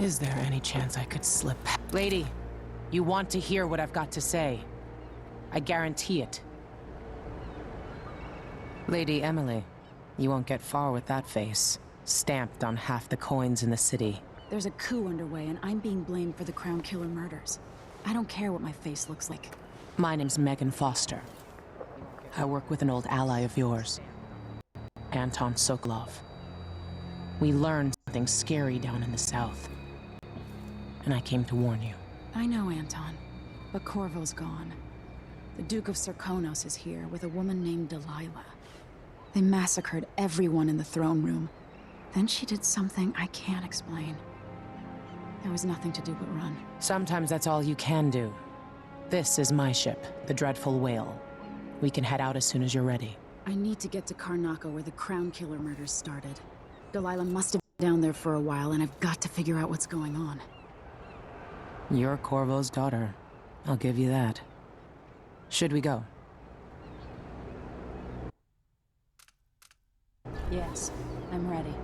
Is there any chance I could slip? Lady, you want to hear what I've got to say. I guarantee it. Lady Emily, you won't get far with that face, stamped on half the coins in the city. There's a coup underway, and I'm being blamed for the Crown Killer murders. I don't care what my face looks like. My name's Megan Foster. I work with an old ally of yours, Anton Sokolov. We learned something scary down in the south, and I came to warn you. I know, Anton, but Corvo's gone. The Duke of Serkonos is here with a woman named Delilah. They massacred everyone in the throne room. Then she did something I can't explain. There was nothing to do but run. Sometimes that's all you can do. This is my ship, the Dreadful Whale. We can head out as soon as you're ready. I need to get to Karnaca where the Crown Killer murders started. Delilah must have been down there for a while, and I've got to figure out what's going on. You're Corvo's daughter. I'll give you that. Should we go? Yes, I'm ready.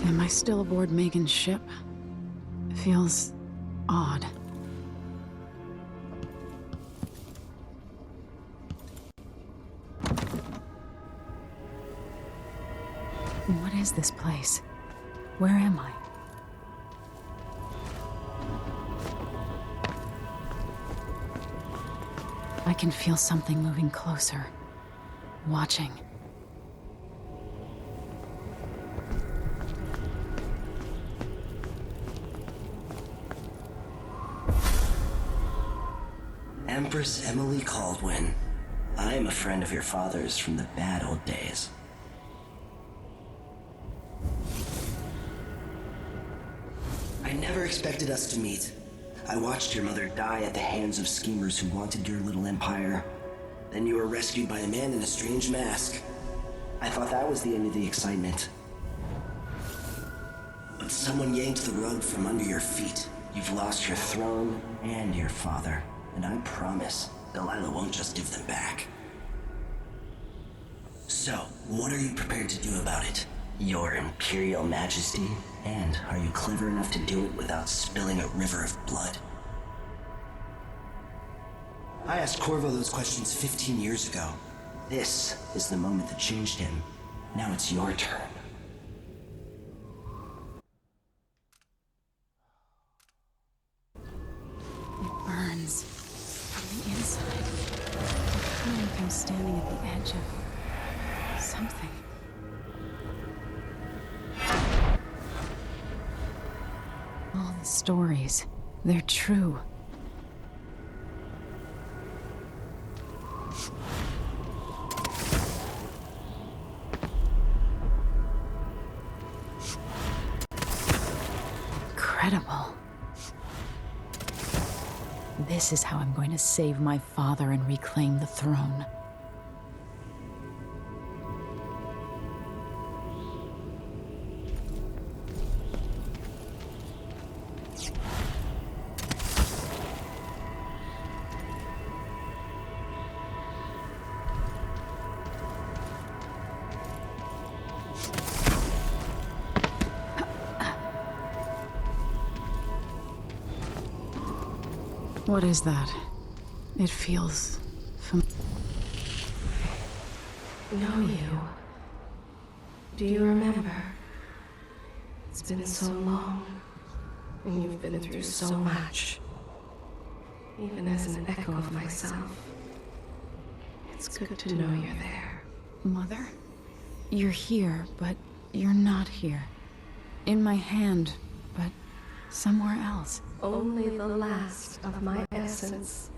Am I still aboard Megan's ship? Feels odd. What is this place? Where am I? I can feel something moving closer. Watching. Empress Emily Caldwin. I am a friend of your father's from the bad old days. I never expected us to meet. I watched your mother die at the hands of schemers who wanted your little empire. Then you were rescued by a man in a strange mask. I thought that was the end of the excitement. But someone yanked the rug from under your feet. You've lost your throne and your father. And I promise, Delilah won't just give them back. So, what are you prepared to do about it? Your Imperial Majesty? And are you clever enough to do it without spilling a river of blood? I asked Corvo those questions 15 years ago. This is the moment that changed him. Now it's your turn. It burns. From the inside. I feel like I'm standing at the edge of something. All the stories, they're true. Incredible. This is how I'm going to save my father and reclaim the throne. What is that? It feels familiar. Know you? Do you remember? It's been so long, and you've been through so much. Even as an echo of myself, it's good to know you're there. Mother? You're here, but you're not here. In my hand, but somewhere else. Only the last of my essence,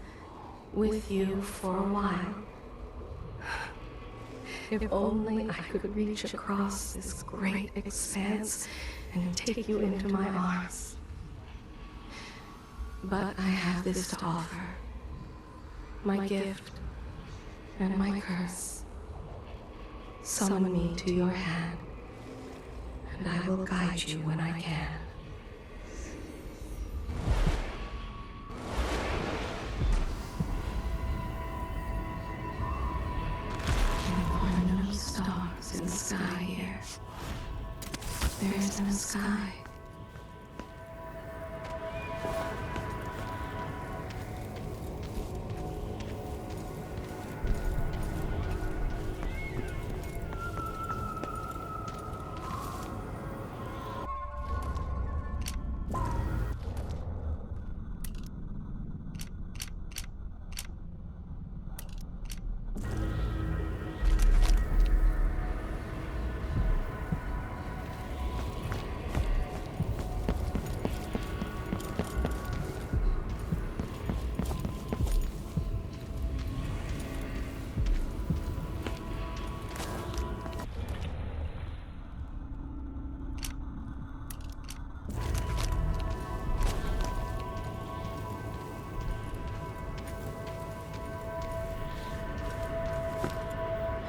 with you for a while. If only I could reach across this great expanse and take you into my arms. But I have this to offer. My gift and my curse. Summon me to your hand, and I will guide you when I can. There are no stars in the sky here. There is no sky.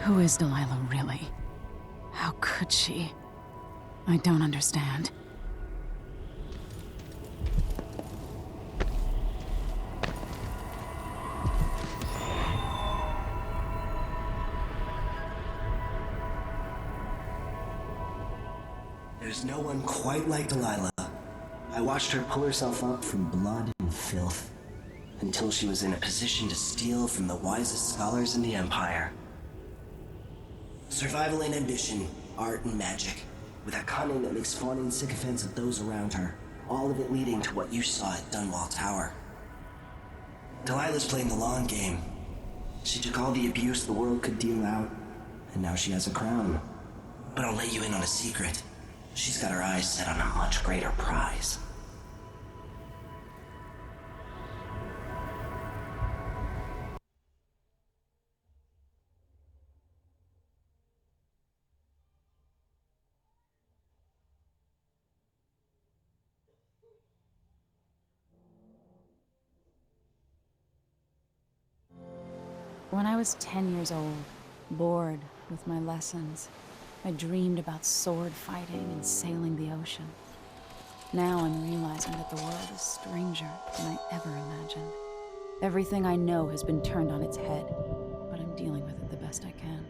Who is Delilah really? How could she? I don't understand. There's no one quite like Delilah. I watched her pull herself up from blood and filth until she was in a position to steal from the wisest scholars in the Empire. Survival and ambition, art and magic, with a cunning that makes fawning sycophants of those around her, all of it leading to what you saw at Dunwall Tower. Delilah's playing the long game. She took all the abuse the world could deal out, and now she has a crown. But I'll let you in on a secret. She's got her eyes set on a much greater prize. When I was 10 years old, bored with my lessons, I dreamed about sword fighting and sailing the ocean. Now I'm realizing that the world is stranger than I ever imagined. Everything I know has been turned on its head, but I'm dealing with it the best I can.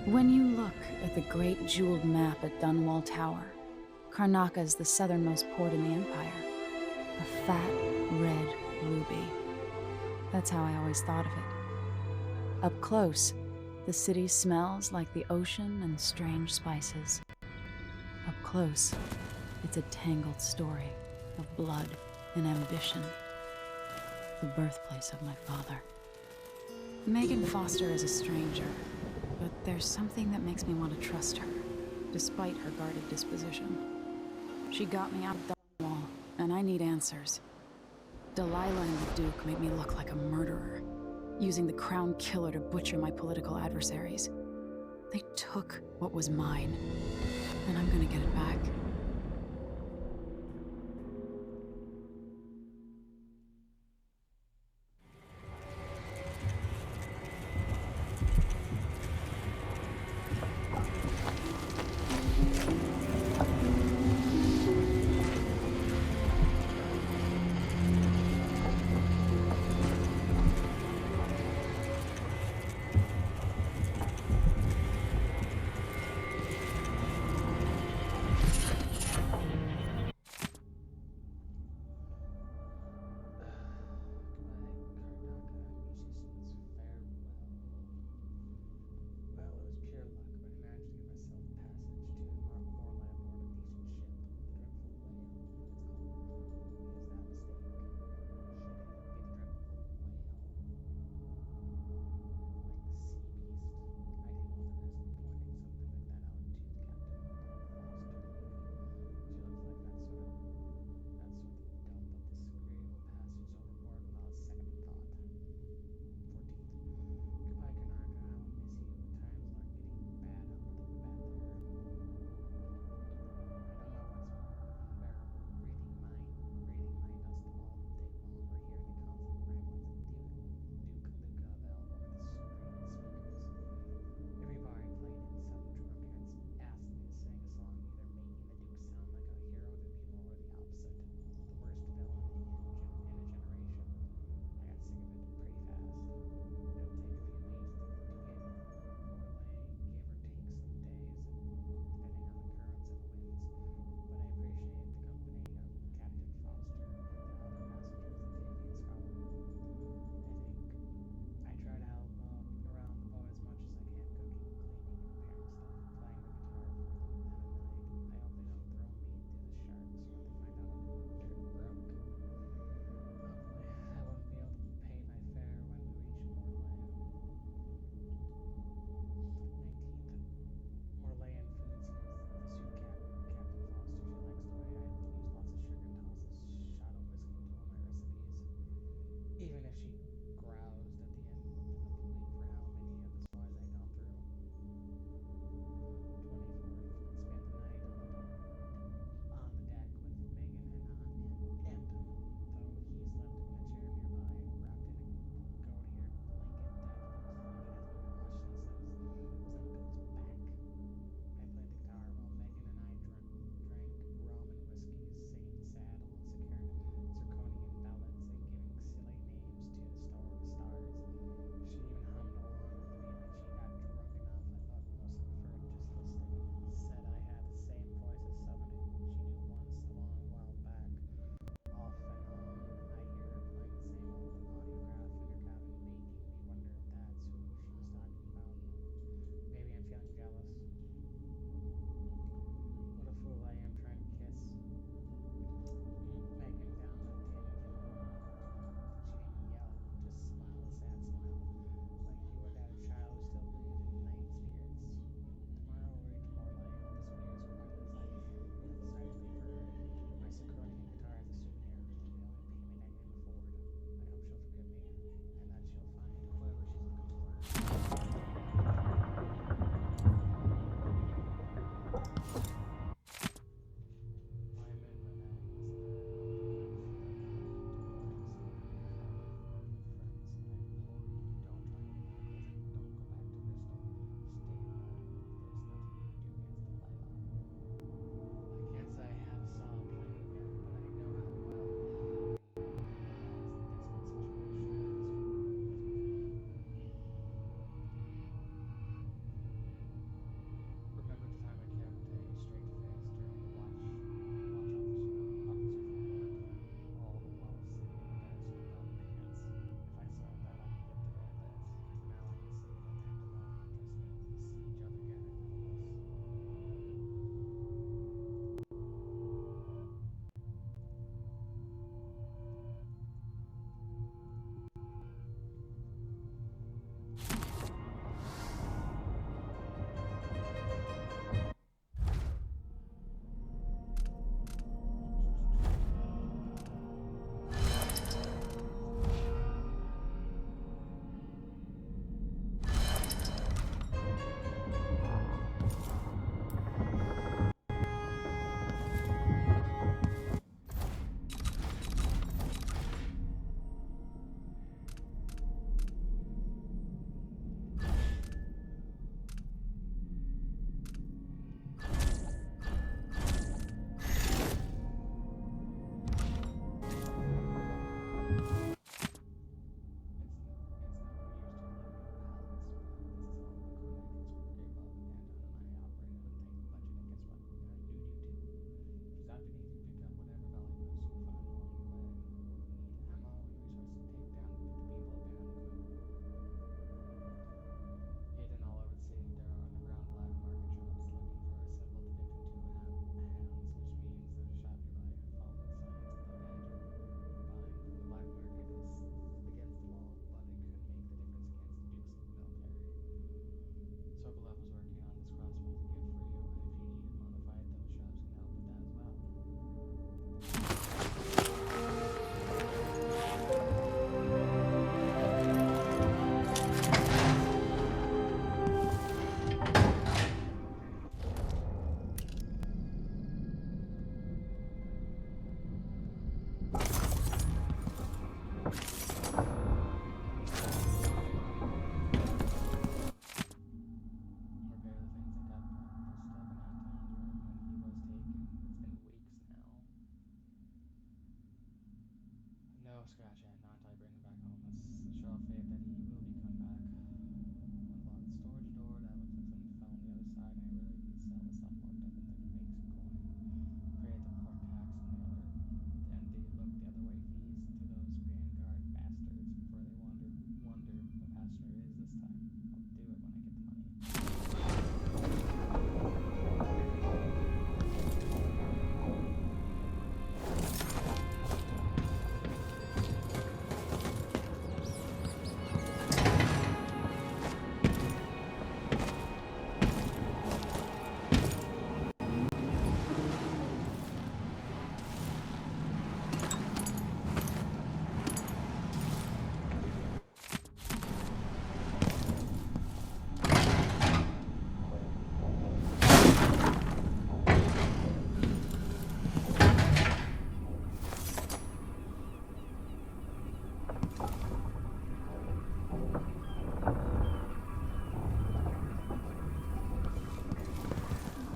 When you look at the great jeweled map at Dunwall Tower, Karnaca is the southernmost port in the Empire. A fat, red ruby. That's how I always thought of it. Up close, the city smells like the ocean and strange spices. Up close, it's a tangled story of blood and ambition. The birthplace of my father. Megan Foster is a stranger, but there's something that makes me want to trust her, despite her guarded disposition. She got me out of Dunwall, and I need answers. Delilah and the Duke made me look like a murderer, using the Crown Killer to butcher my political adversaries. They took what was mine, and I'm gonna get it back.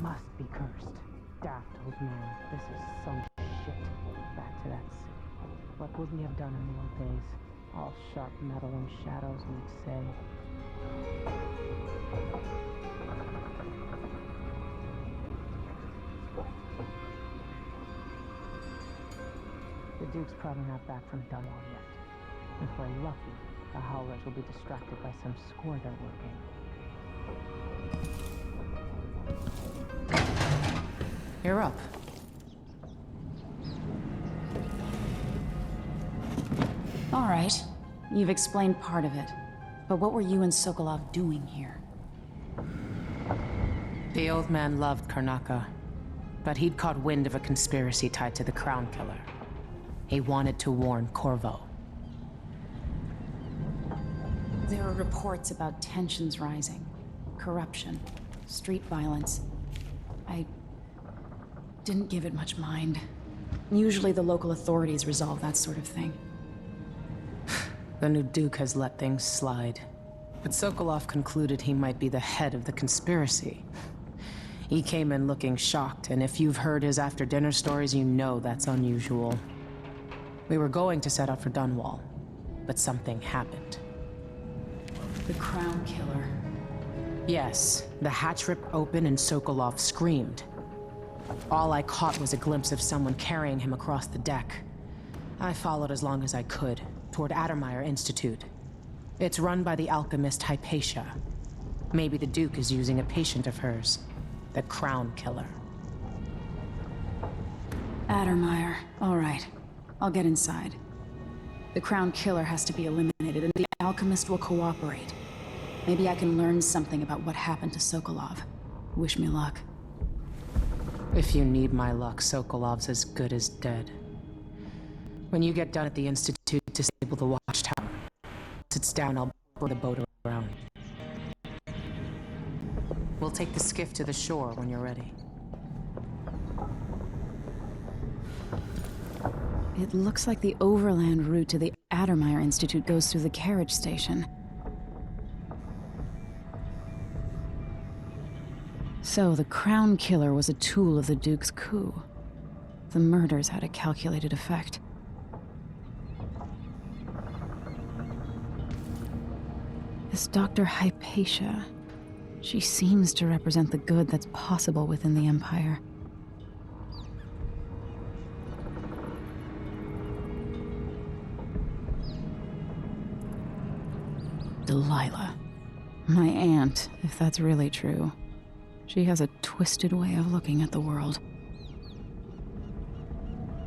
Must be cursed. Daft old man, this is some shit. Back to that city. What would we have done in the old days? All sharp metal and shadows, we'd say. The Duke's probably not back from Dunwall yet. If we're lucky, the Howlers will be distracted by some score they're working. You're up. All right. You've explained part of it. But what were you and Sokolov doing here? The old man loved Karnaka, but he'd caught wind of a conspiracy tied to the Crown Killer. He wanted to warn Corvo. There are reports about tensions rising, corruption, street violence. I didn't give it much mind. Usually the local authorities resolve that sort of thing. The new Duke has let things slide. But Sokolov concluded he might be the head of the conspiracy. He came in looking shocked, and if you've heard his after-dinner stories, you know that's unusual. We were going to set out for Dunwall, but something happened. The Crown Killer. Yes, the hatch ripped open and Sokolov screamed. All I caught was a glimpse of someone carrying him across the deck. I followed as long as I could, toward Addermeyer Institute. It's run by the alchemist Hypatia. Maybe the Duke is using a patient of hers, the Crown Killer. Addermeyer. All right. I'll get inside. The Crown Killer has to be eliminated, and the alchemist will cooperate. Maybe I can learn something about what happened to Sokolov. Wish me luck. If you need my luck, Sokolov's as good as dead. When you get done at the Institute, disable the watchtower. Once it's down, I'll bring the boat around. We'll take the skiff to the shore when you're ready. It looks like the overland route to the Addermeyer Institute goes through the carriage station. So, the Crown Killer was a tool of the Duke's coup. The murders had a calculated effect. This Dr. Hypatia, she seems to represent the good that's possible within the Empire. Delilah. My aunt, if that's really true. She has a twisted way of looking at the world.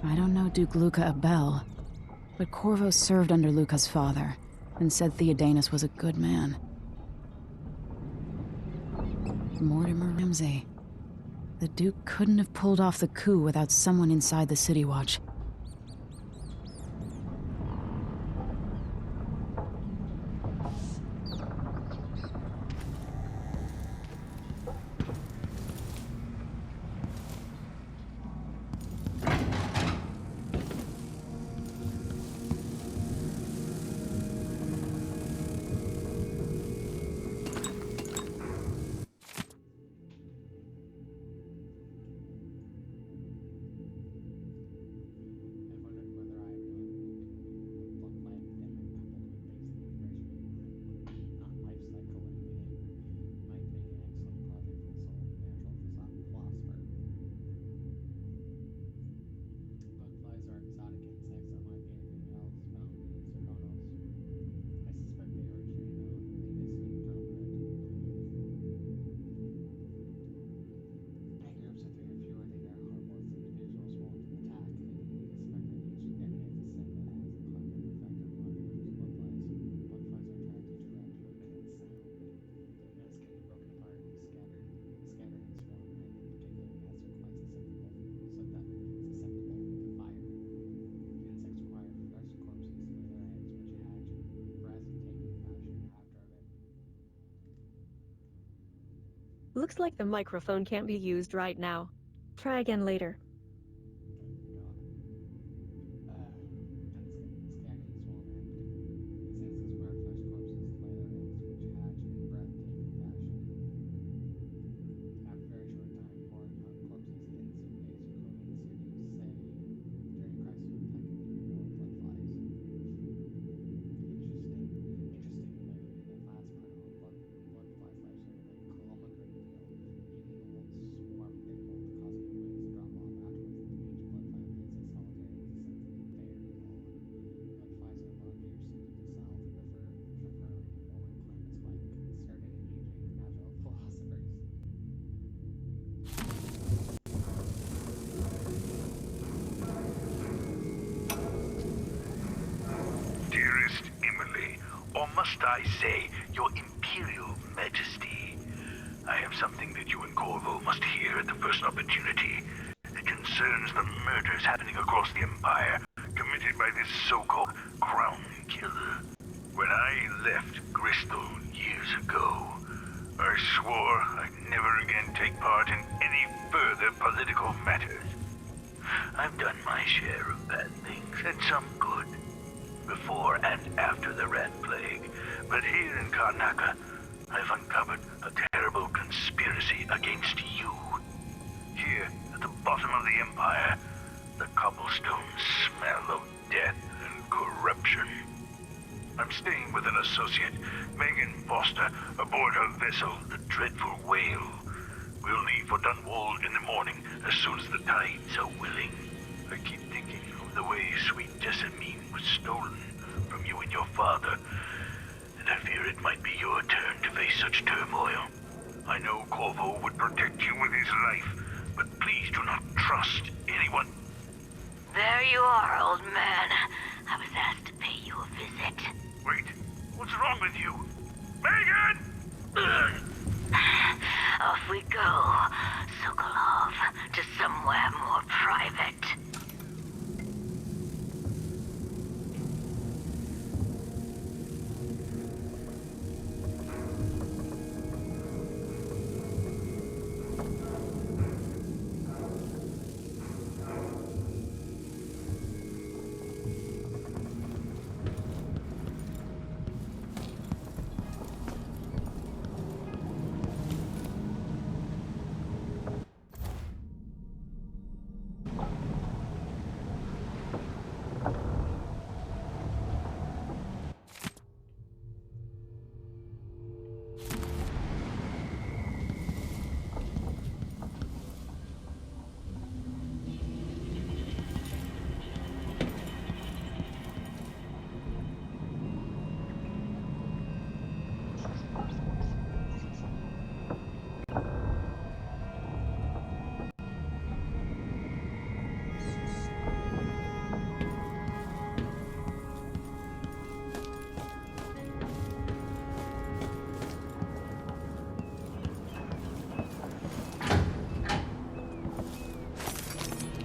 I don't know Duke Luca Abel, but Corvo served under Luca's father, and said Theodanis was a good man. Mortimer Ramsey. The Duke couldn't have pulled off the coup without someone inside the City Watch. Looks like the microphone can't be used right now. Try again later. must I say, Your Imperial Majesty, I have something that you and Corvo must hear at the first opportunity. It concerns the murders happening across the Empire, committed by this so-called Crown Killer. When I left Bristol years ago, I swore I'd never again take part in any further political matters. I've done my share of bad things, and some good, before and after the Rat Plague. But here in Karnaca, I've uncovered a terrible conspiracy against you. Here, at the bottom of the Empire, the cobblestones smell of death and corruption. I'm staying with an associate, Megan Foster, aboard her vessel, the Dreadful Whale. We'll leave for Dunwall in the morning, as soon as the tides are willing. I keep thinking of the way sweet Jessamine was stolen from you and your father, and I fear it might be your turn to face such turmoil. I know Corvo would protect you with his life, but please do not trust anyone. There you are, old man. I was asked to pay you a visit. Wait, what's wrong with you? Megan! Off we go, Sokolov, to somewhere more private.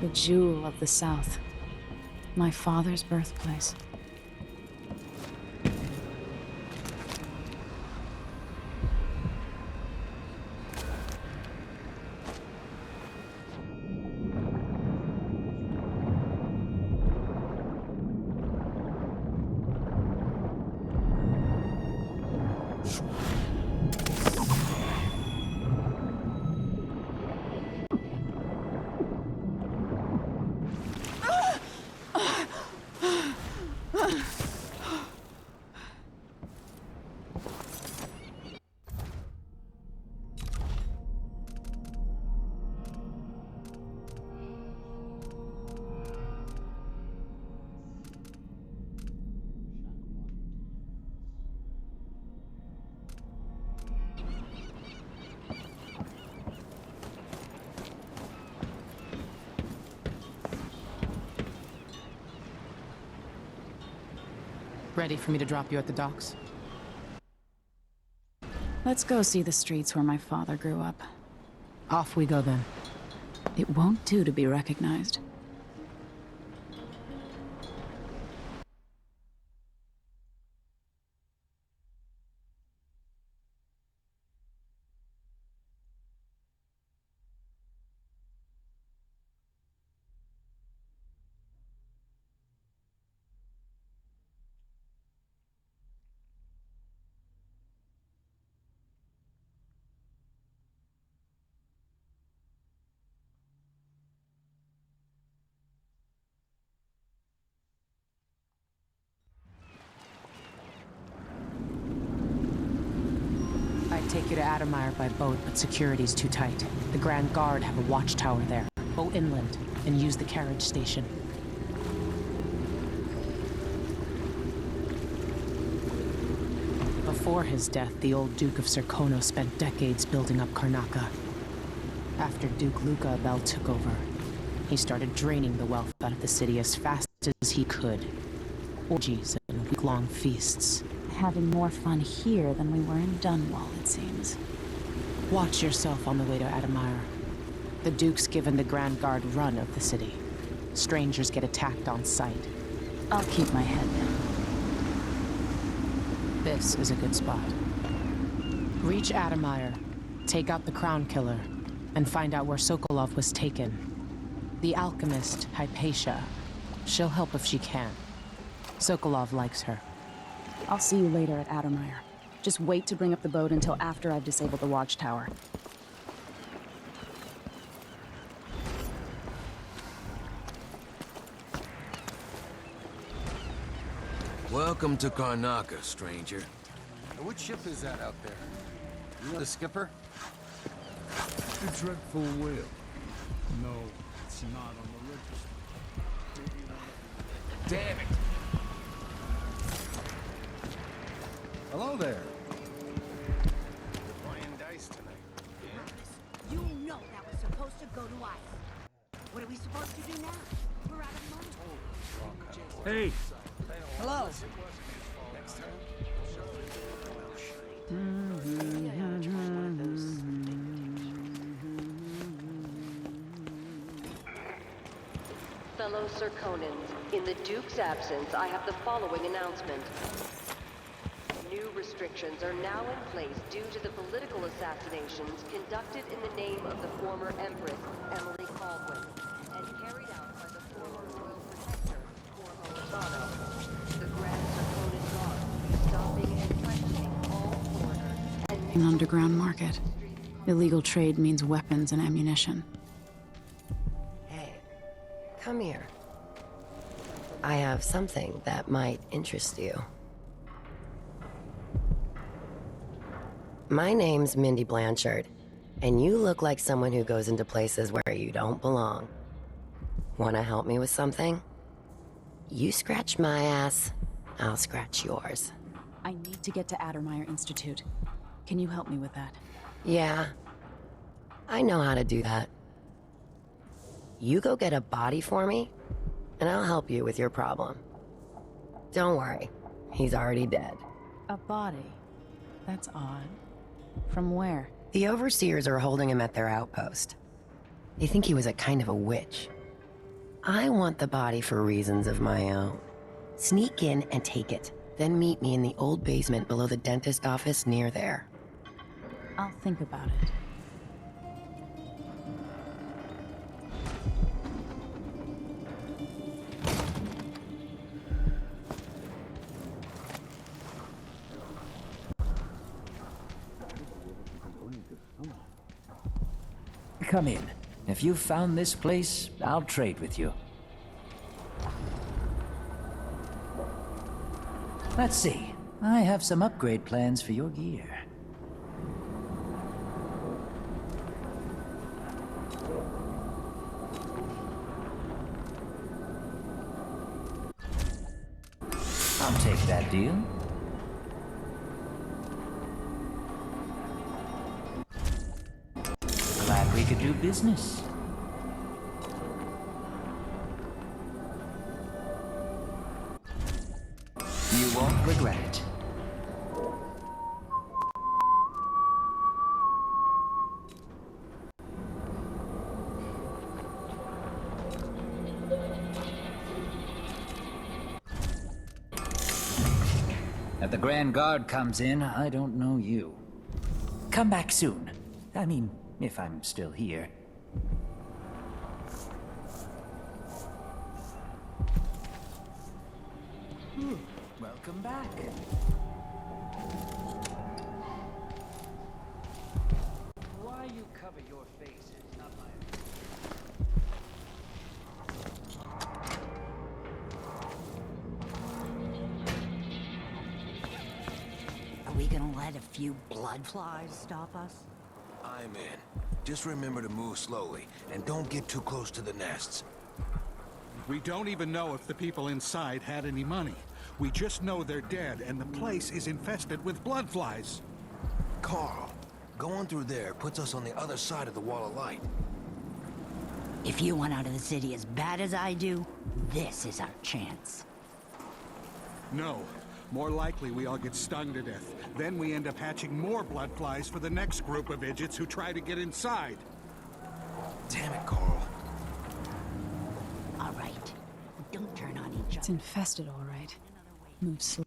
The jewel of the South. My father's birthplace. Ready for me to drop you at the docks? Let's go see the streets where my father grew up. Off we go then. It won't do to be recognized. I'd take you to Adamire by boat, but security's too tight. The Grand Guard have a watchtower there. Go inland and use the carriage station. Before his death, the old Duke of Serkonos spent decades building up Karnaca. After Duke Luca Abel took over, he started draining the wealth out of the city as fast as he could. Orgies and week-long feasts. having more fun here than we were in Dunwall, it seems. Watch yourself on the way to Admire. The Duke's given the Grand Guard run of the city. Strangers get attacked on sight. I'll keep my head down. This is a good spot. Reach Admire, take out the Crown Killer, and find out where Sokolov was taken. The alchemist, Hypatia. She'll help if she can. Sokolov likes her. I'll see you later at Admire. Just wait to bring up the boat until after I've disabled the watchtower. Welcome to Karnaca, stranger. Which ship is that out there? You the skipper? The dreadful whale. No, it's not on the register. Damn it! Hello there. You're playing dice tonight. You know that was supposed to go to ice. What are we supposed to do now? We're out of money. Hey! Hello. Fellow Serkonans, in the Duke's absence, I have the following announcement. New restrictions are now in place due to the political assassinations conducted in the name of the former Empress, Emily Caldwin, and carried out by the former Royal Protector, Corvo Lozano. The Grand Serkonan Guard will be stopping and questioning all foreigners and An underground market. Illegal trade means weapons and ammunition. Hey, come here. I have something that might interest you. My name's Mindy Blanchard, and you look like someone who goes into places where you don't belong. Wanna help me with something? You scratch my ass, I'll scratch yours. I need to get to Admire Institute. Can you help me with that? Yeah, I know how to do that. You go get a body for me, and I'll help you with your problem. Don't worry, he's already dead. A body? That's odd. From where? The overseers are holding him at their outpost. They think he was a kind of a witch. I want the body for reasons of my own. Sneak in and take it, then meet me in the old basement below the dentist office near there. I'll think about it. Come in. If you've found this place, I'll trade with you. Let's see. I have some upgrade plans for your gear. I'll take that deal. Glad we could do business. You won't regret it. If the Grand Guard comes in, I don't know you. Come back soon. I mean, if I'm still here. Welcome back. Why you cover your face is not my... Are we gonna let a few blood flies stop us? I'm in. Just remember to move slowly, and don't get too close to the nests. We don't even know if the people inside had any money. We just know they're dead, and the place is infested with blood flies. Carl, going through there puts us on the other side of the wall of light. If you want out of the city as bad as I do, this is our chance. No, More likely we all get stung to death. Then we end up hatching more blood flies for the next group of idiots who try to get inside. Damn it, Carl. All right. Don't turn on each It's other. infested, all right. Move slow.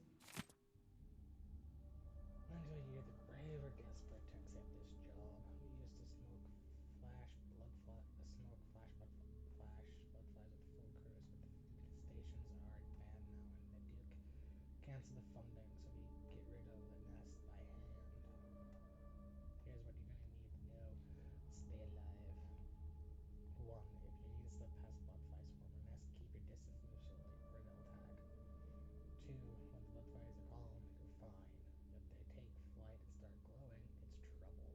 Actually, you're the brave or desperate to accept this job. We used to smoke flash blood flies with full crews, but the stations are banned now, and the Duke canceled the funding, so we get rid of the nest by hand. Here's what you're gonna need to know to stay alive. 1. If you're used to pass blood flies form a nest, keep your distance, move slowly, or they'll attack. 2. When the blood flies are calm, you're fine. If they take flight and start glowing, it's trouble.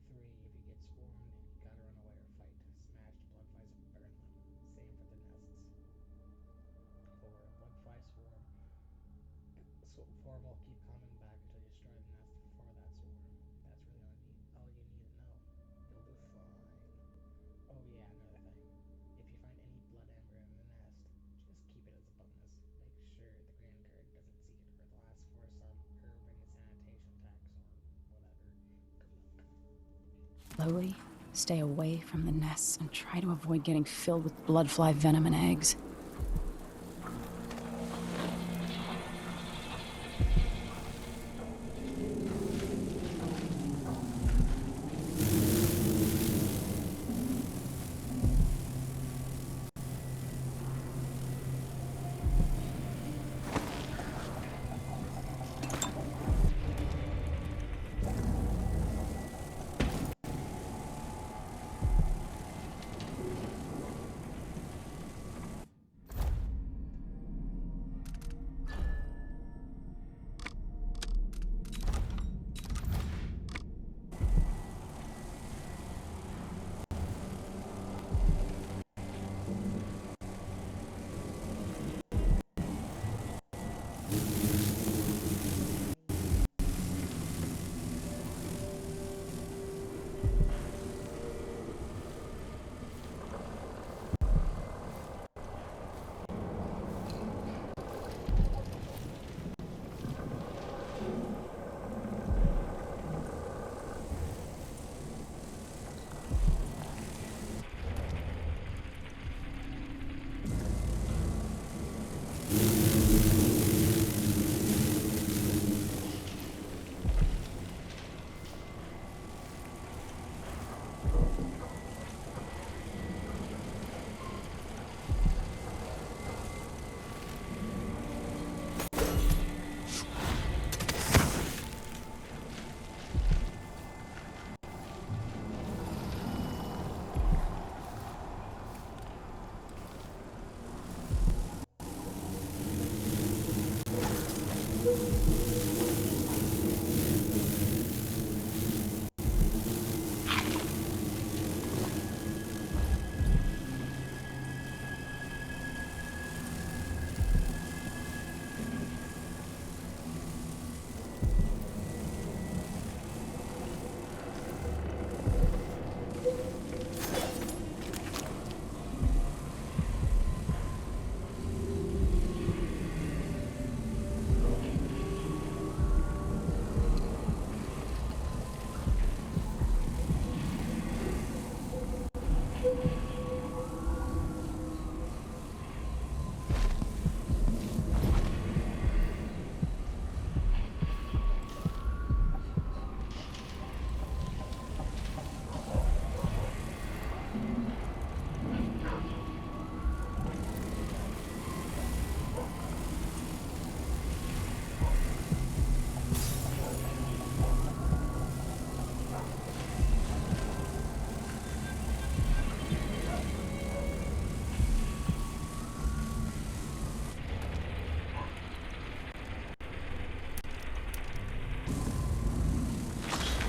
3. If you get swarmed, you gotta run away or fight. Smash the blood flies and burn them. Same for the nests. 4. Blood fly swarm. Swarm will keep coming back until you destroy the nest before that swarm. That's really all you need to know. You'll do fine. Oh yeah, another thing. If you find any blood embryo in the nest, just keep it as a bonus. Make sure the Grand Guard doesn't see it, or they'll ask for some urban sanitation tax or whatever. Good luck. Slowly, stay away from the nests and try to avoid getting filled with bloodfly venom and eggs.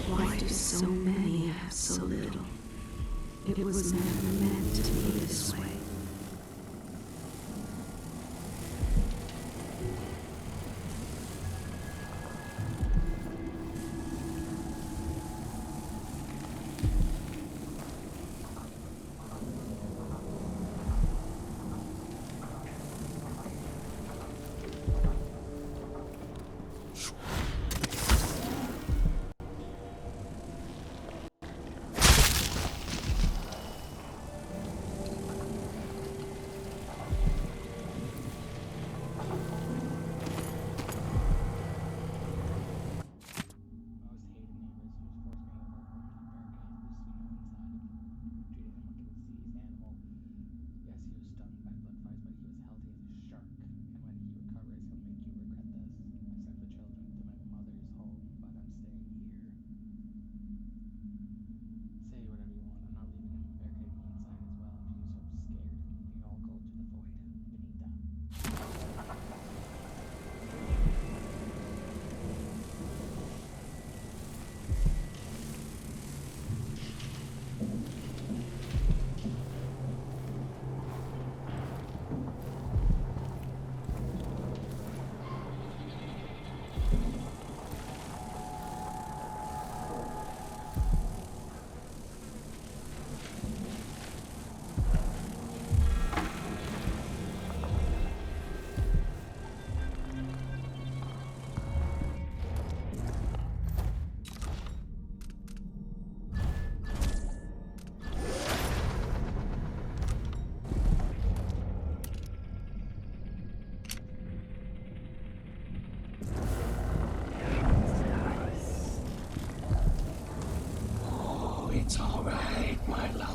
Why do so many have so little? It was never meant to be this way.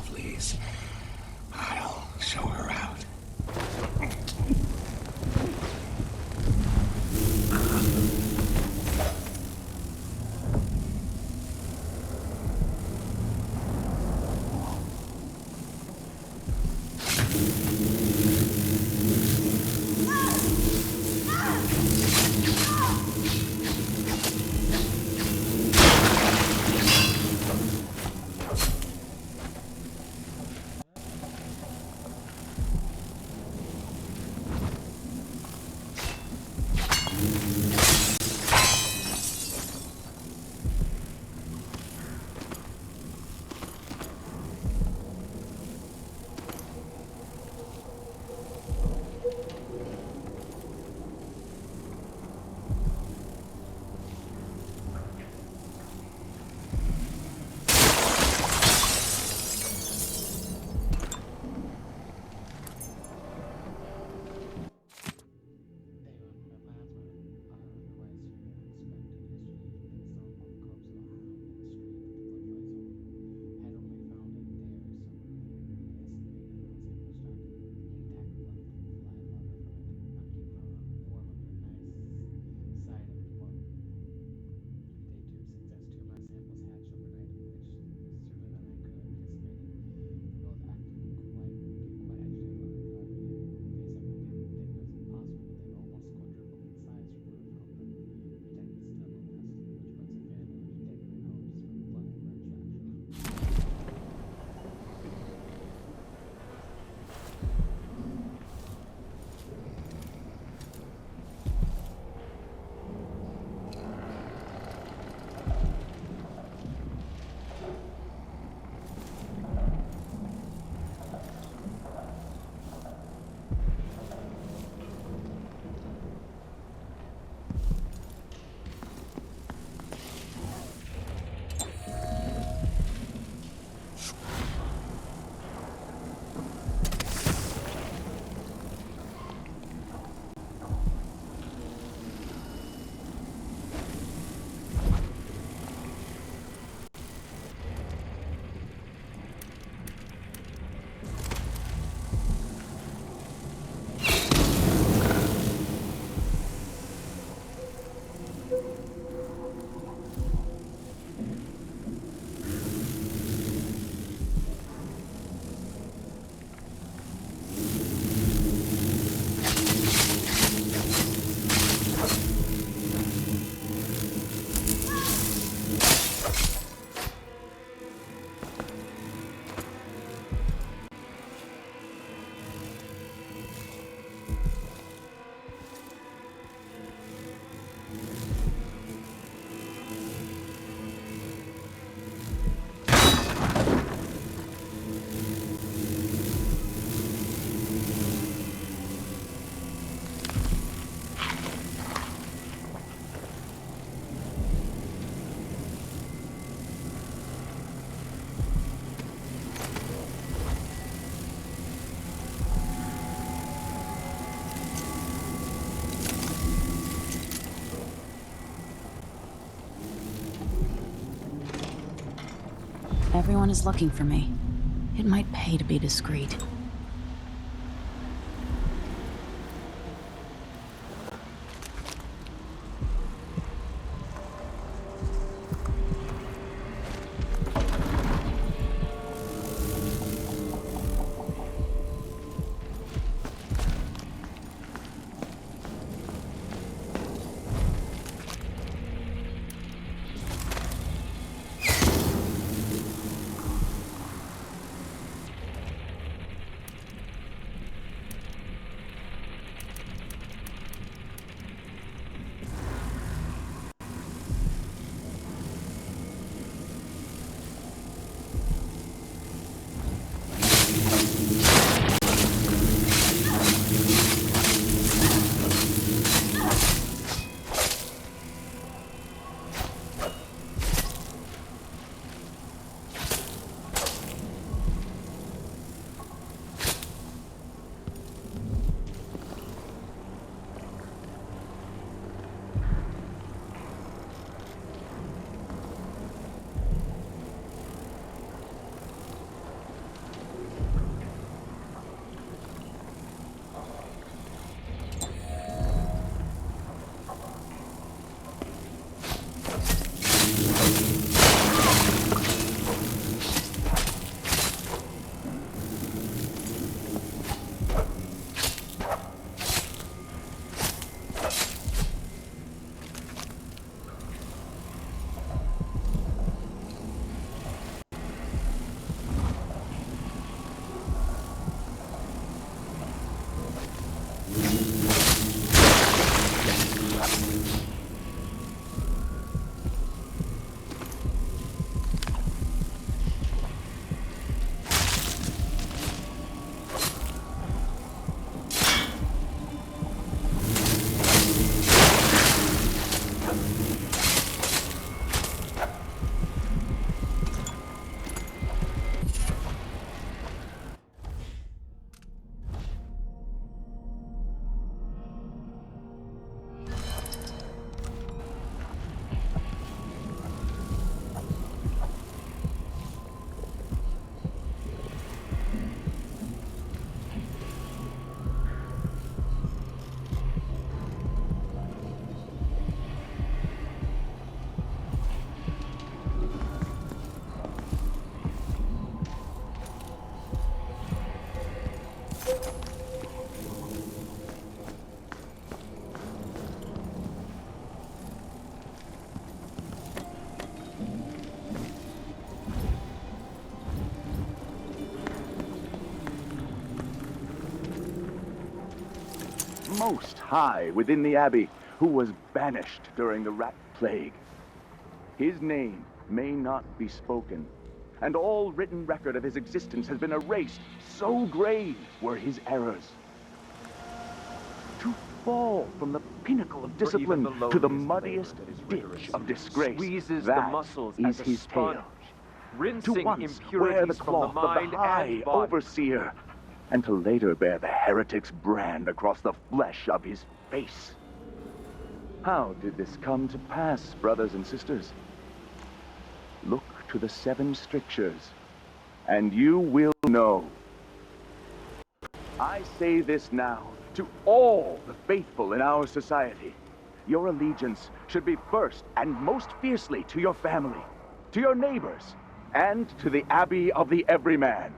lovelies. I'll show her out. Everyone is looking for me. It might pay to be discreet. most high within the Abbey, who was banished during the Rat Plague. His name may not be spoken, and all written record of his existence has been erased, so grave were his errors. To fall from the pinnacle of discipline to the muddiest ditch of disgrace, squeezes that the muscles is as a his sponge, tale. rinsing To once wear impurities the from the cloth of mind the high and body. overseer, and to later bear the heretic's brand across the flesh of his face. How did this come to pass, brothers and sisters? Look to the 7 strictures, and you will know. I say this now to all the faithful in our society. Your allegiance should be first and most fiercely to your family, to your neighbors, and to the Abbey of the Everyman.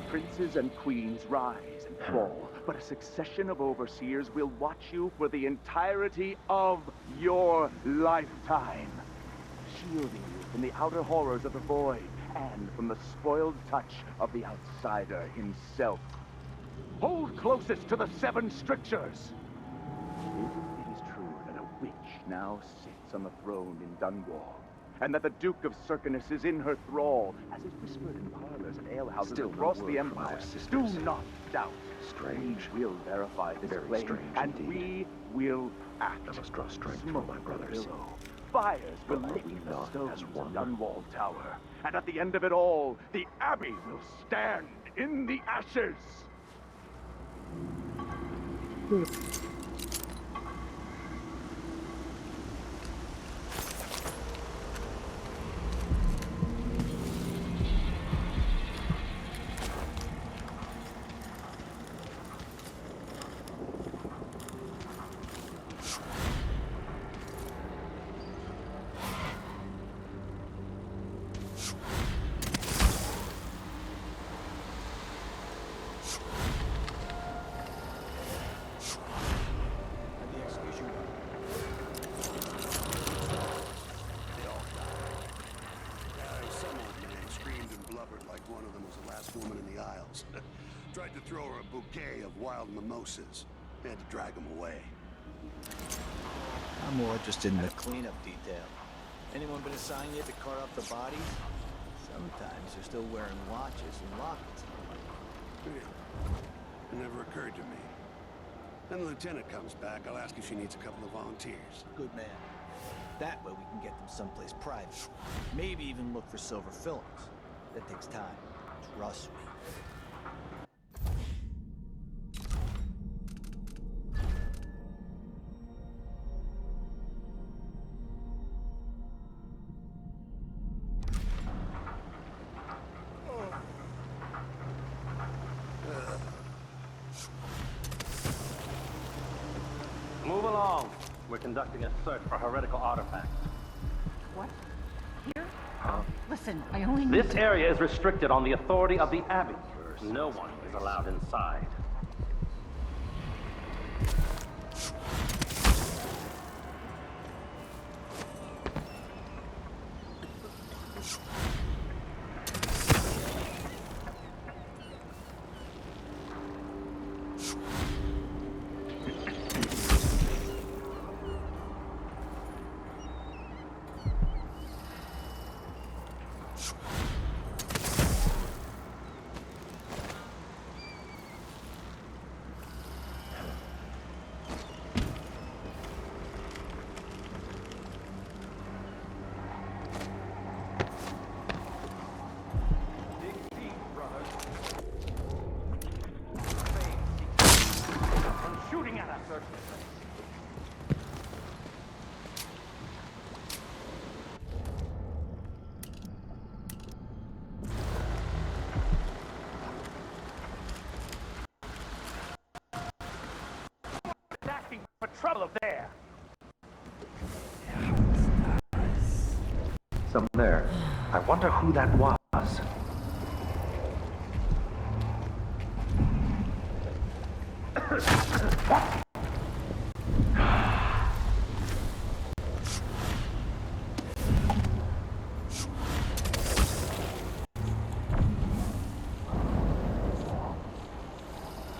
Princes and queens rise and fall, but a succession of overseers will watch you for the entirety of your lifetime, shielding you from the outer horrors of the void and from the spoiled touch of the outsider himself. Hold closest to the 7 strictures. If it is true that a witch now sits on the throne in Dunwall, and that the Duke of Serkanus is in her thrall, as is whispered in parlors and alehouses across the Empire, do not doubt. Strange. We will verify this Very claim, strange and indeed. we will act. I must draw strength Smoke from my brothers. will billow. Fires will But are lick we the not stones as of one? Dunwall Tower. And at the end of it all, the Abbey will stand in the ashes. Woman in the Isles. Tried to throw her a bouquet of wild mimosas. Had to drag them away. I'm more interested in the cleanup detail. Anyone been assigned yet to cart up the bodies? Sometimes they're still wearing watches and lockets. It never occurred to me. When the lieutenant comes back, I'll ask if she needs a couple of volunteers. Good man. That way we can get them someplace private. Maybe even look for silver fillings. That takes time. Trust me. Move along. We're conducting a search for heretical artifacts. What? Here? Listen, I only need This area is restricted on the authority of the Abbey. No one is allowed inside. Trouble up there. Some there. I wonder who that was.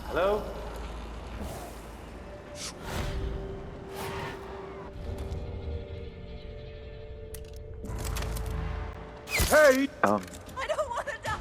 Hello? Hey! I don't want to die!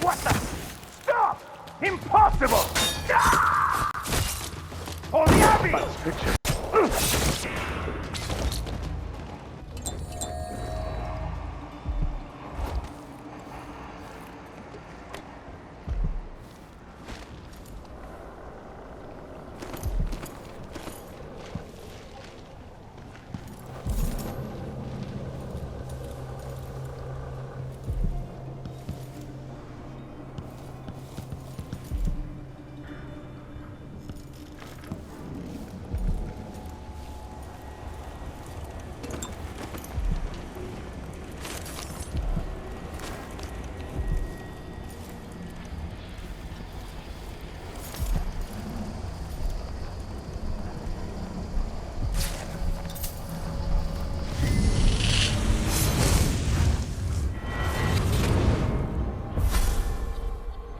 What the? Stop! Impossible! Ah! Oh, the Abbey! Picture.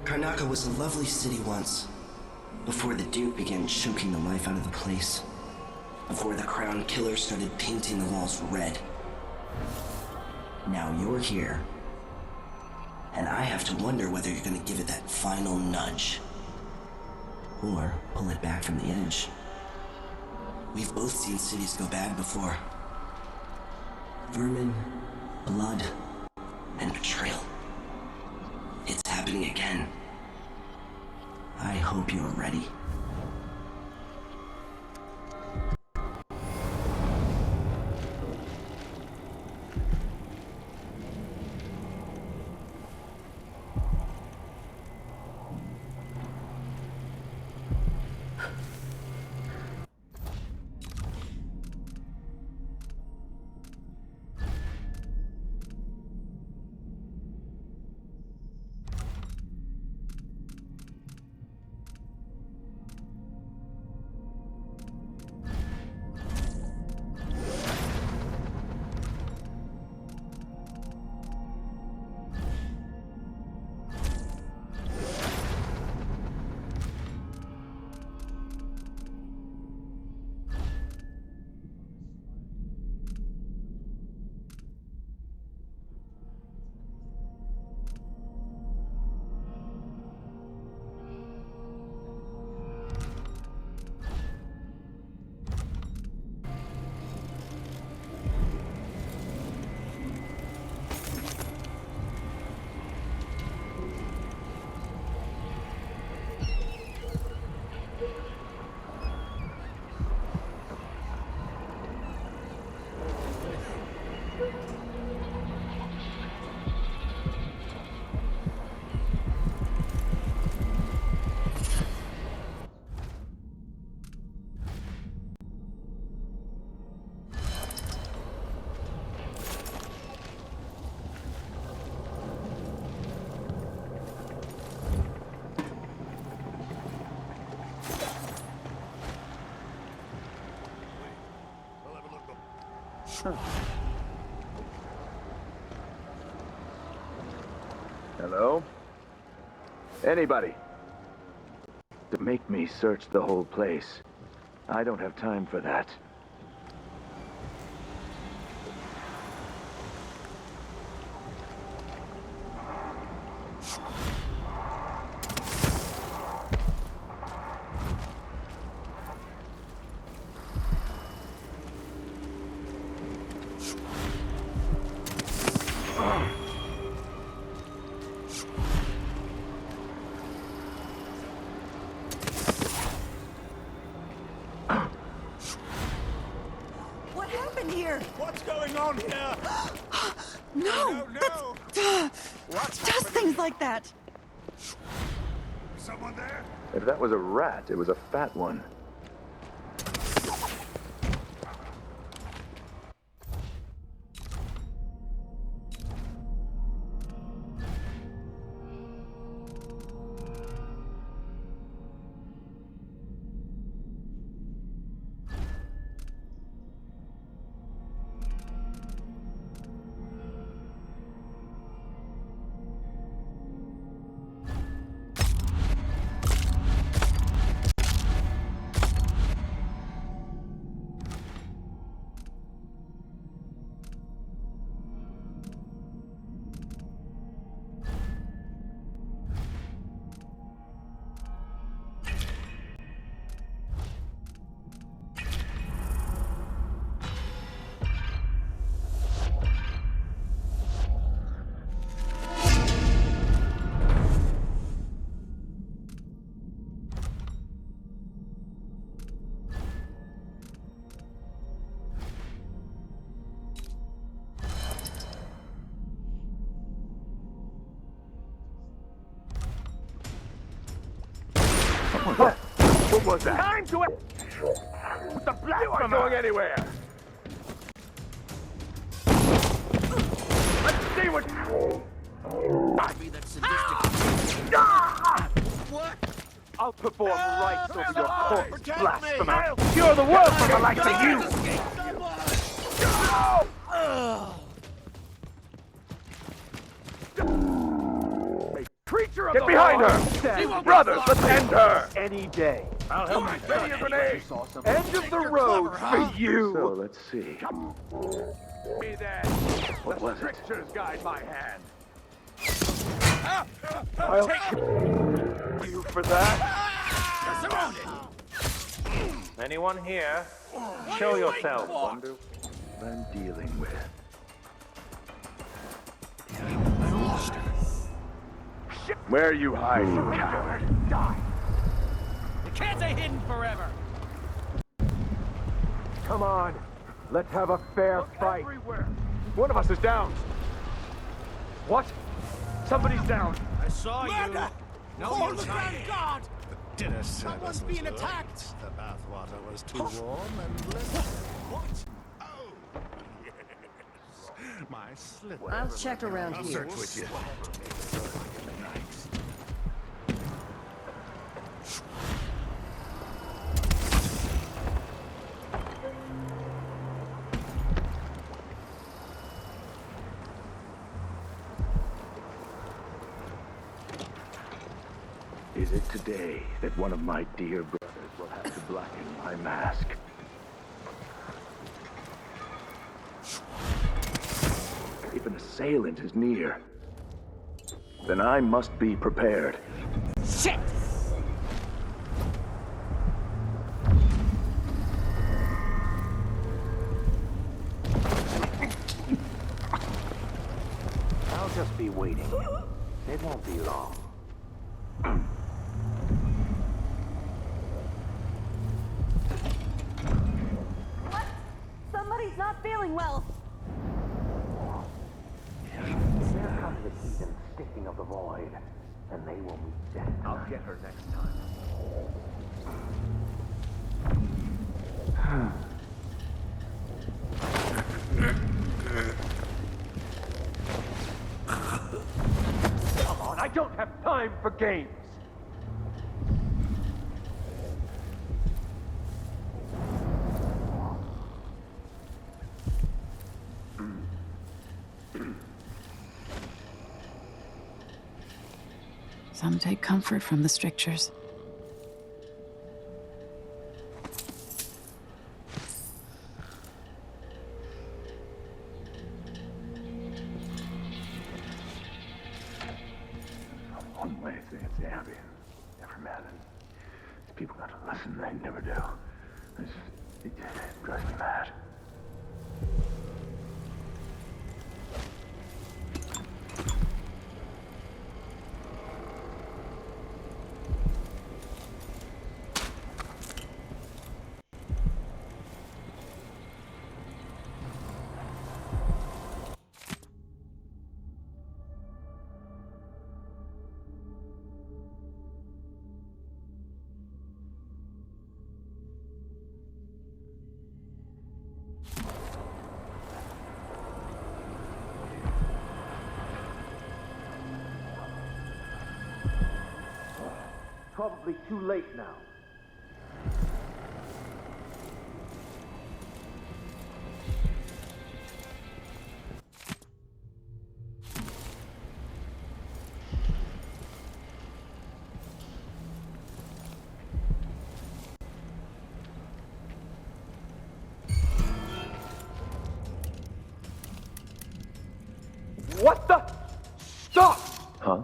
Karnaca was a lovely city once, before the Duke began choking the life out of the place. Before the Crown Killer started painting the walls red. Now you're here, and I have to wonder whether you're gonna give it that final nudge, or pull it back from the edge. We've both seen cities go bad before. Vermin, blood, and betrayal. It's happening again. I hope you're ready. Hello? Anybody? To make me search the whole place. I don't have time for that. What happened here? What's going on here? No! No! That's does things like that! Someone there? If that was a rat, it was a fat one. was that? Time to... The black you aren't going anywhere! Let's see what... What? I'll perform rites over your corpse, blasphemer! Cure the world from the likes of you! Creature of Get behind her! Brothers, let's end her! Any day. I'll help you. Ready a grenade! End of the road for you! So, let's see. Be there. What was it? Strictures guide my hand. I'll kill you for that. You're surrounded. Anyone here? Show yourself. Wonder what I'm dealing with. I lost her. Where are you hiding, coward? Die! You can't stay hidden forever! Come on, let's have a fair fight. Everywhere. One of us is down. What? Somebody's down. I saw you. No, Hold you the Grand Guard! Dinner Someone's being attacked! The bathwater was too warm and lit. What? Oh, yes. My slip. I'll check around I'll here. search with you. Is it today that one of my dear brothers will have to blacken my mask? If an assailant is near, then I must be prepared. Shit! I'll just be waiting. It won't be long. What? Somebody's not feeling well. There comes the heat and stinking of the void, and they will meet death. I'll get her next time. Come on, I don't have time for games! Some take comfort from the strictures. One way thing it's the Abbey. Never met it. These people got to listen, they never do. It drives me mad. Probably too late now. What the? Stop! Huh?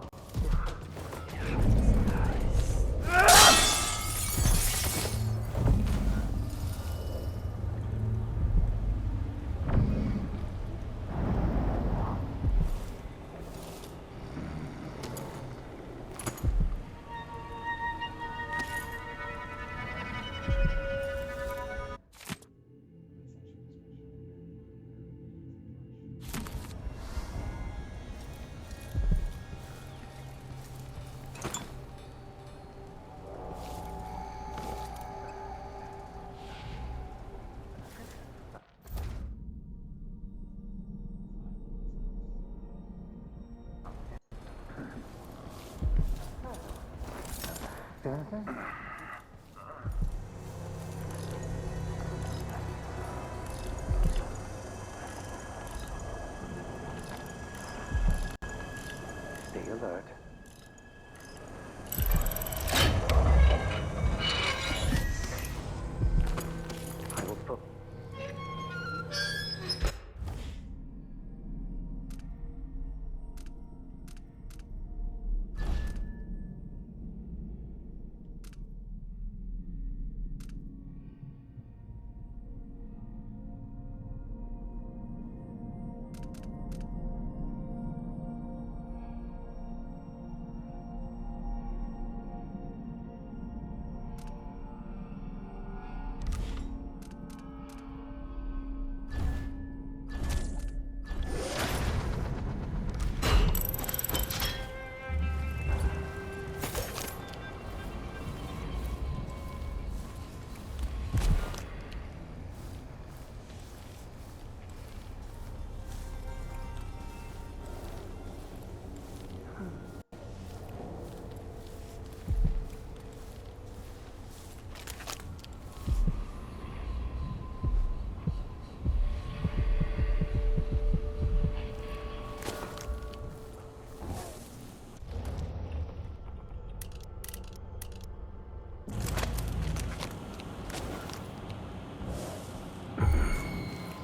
Stay alert. I will focus.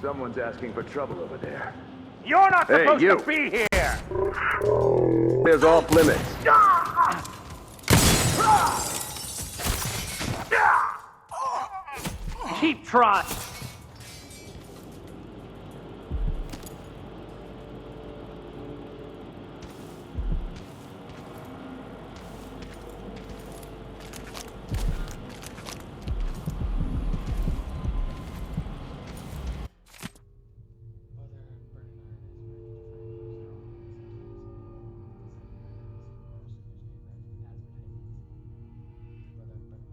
Someone's asking for trouble over there. You're not Hey, supposed you. to be here! There's off limits. Keep trying! Those don't look like advertisements. They look like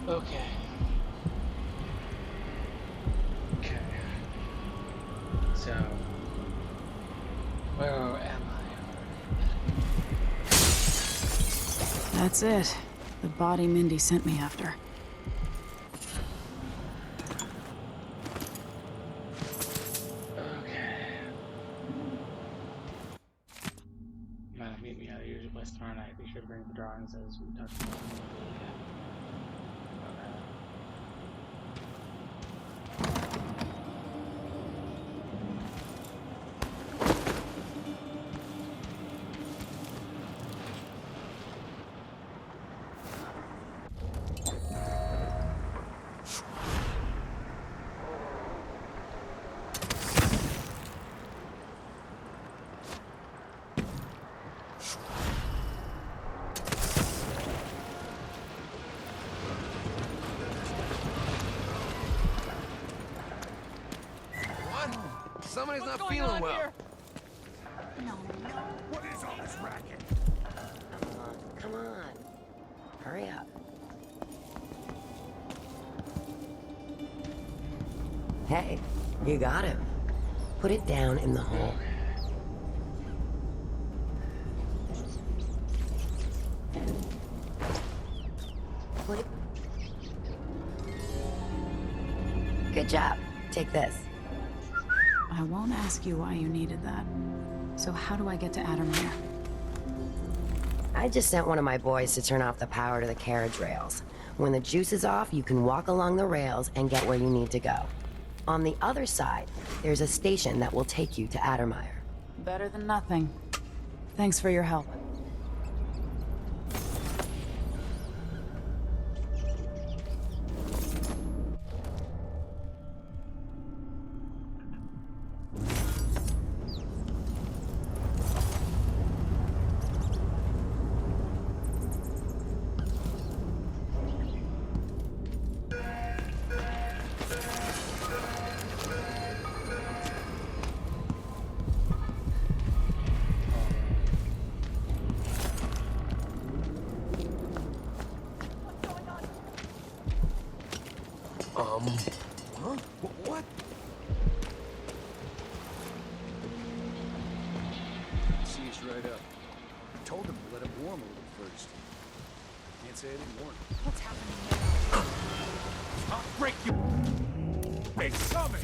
Okay. Okay. So, where am I? That's it. The body Mindy sent me after. Meet me at a usual place tomorrow night. Be sure to bring the drawings as we talked about. Somebody's not feeling well. No. What is all this racket? Come on. Hurry up. Hey, you got him. Put it down in the hole. Put it... Good job. Take this. I won't ask you why you needed that. So how do I get to Addermire? I just sent one of my boys to turn off the power to the carriage rails. When the juice is off, you can walk along the rails and get where you need to go. On the other side, there's a station that will take you to Addermire. Better than nothing. Thanks for your help. Huh? What? Seize right up. I told him to let it warm a little first. Can't say I didn't warn him. What's happening now? I'll break you! It's coming!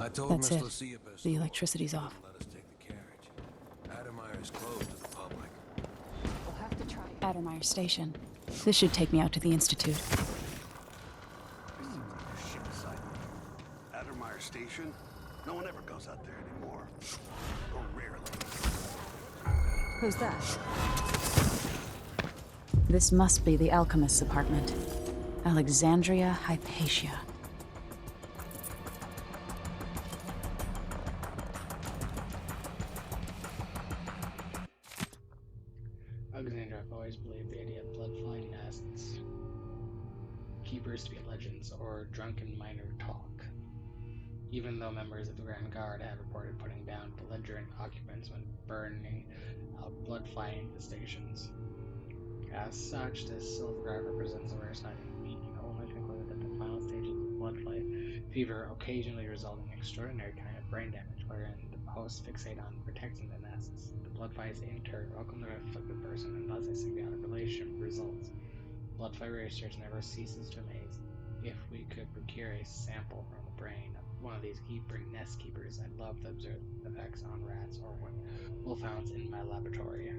I told That's Miss it. Lucia The electricity's off. let us take the carriage. Addermire is closed to the public. We'll have to try Addermire Station. This should take me out to the Institute. Addermire Station? No one ever goes out there anymore. Or rarely. Who's that? This must be the alchemist's apartment. Alexandria Hypatia. Alexander, I've always believed the idea of bloodfly nests, keepers to be legends, or drunken miner talk. Even though members of the Grand Guard have reported putting down belligerent occupants when burning out bloodfly infestations. As such, this silver represents a rare sight in me. Can only conclude that the final stages of bloodfly fever occasionally result in extraordinary kind of brain damage, wherein the hosts fixate on protecting the nests. The bloodflies in turn welcome the afflicted person, and thus a symbiotic relationship results. Bloodfly research never ceases to amaze. If we could procure a sample from the brain of one of these nest keepers, I'd love to observe the effects on rats or wolfhounds in my laboratory.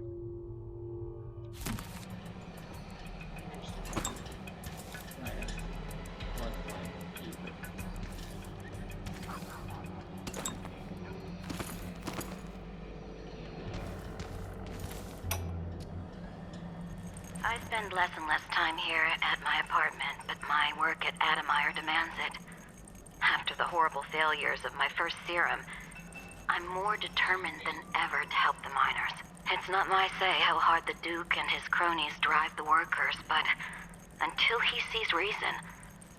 I spend less and less time here at my apartment, but my work at Admire demands it. After the horrible failures of my first serum, I'm more determined than ever to help the miners. It's not my say how hard the Duke and his cronies drive the workers, but until he sees reason,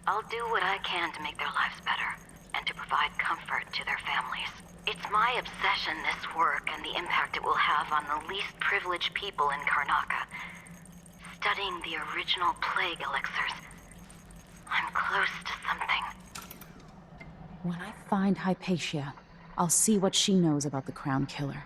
I'll do what I can to make their lives better, and to provide comfort to their families. It's my obsession, this work, and the impact it will have on the least privileged people in Karnaca. Studying the original plague elixirs, I'm close to something. When I find Hypatia, I'll see what she knows about the Crown Killer.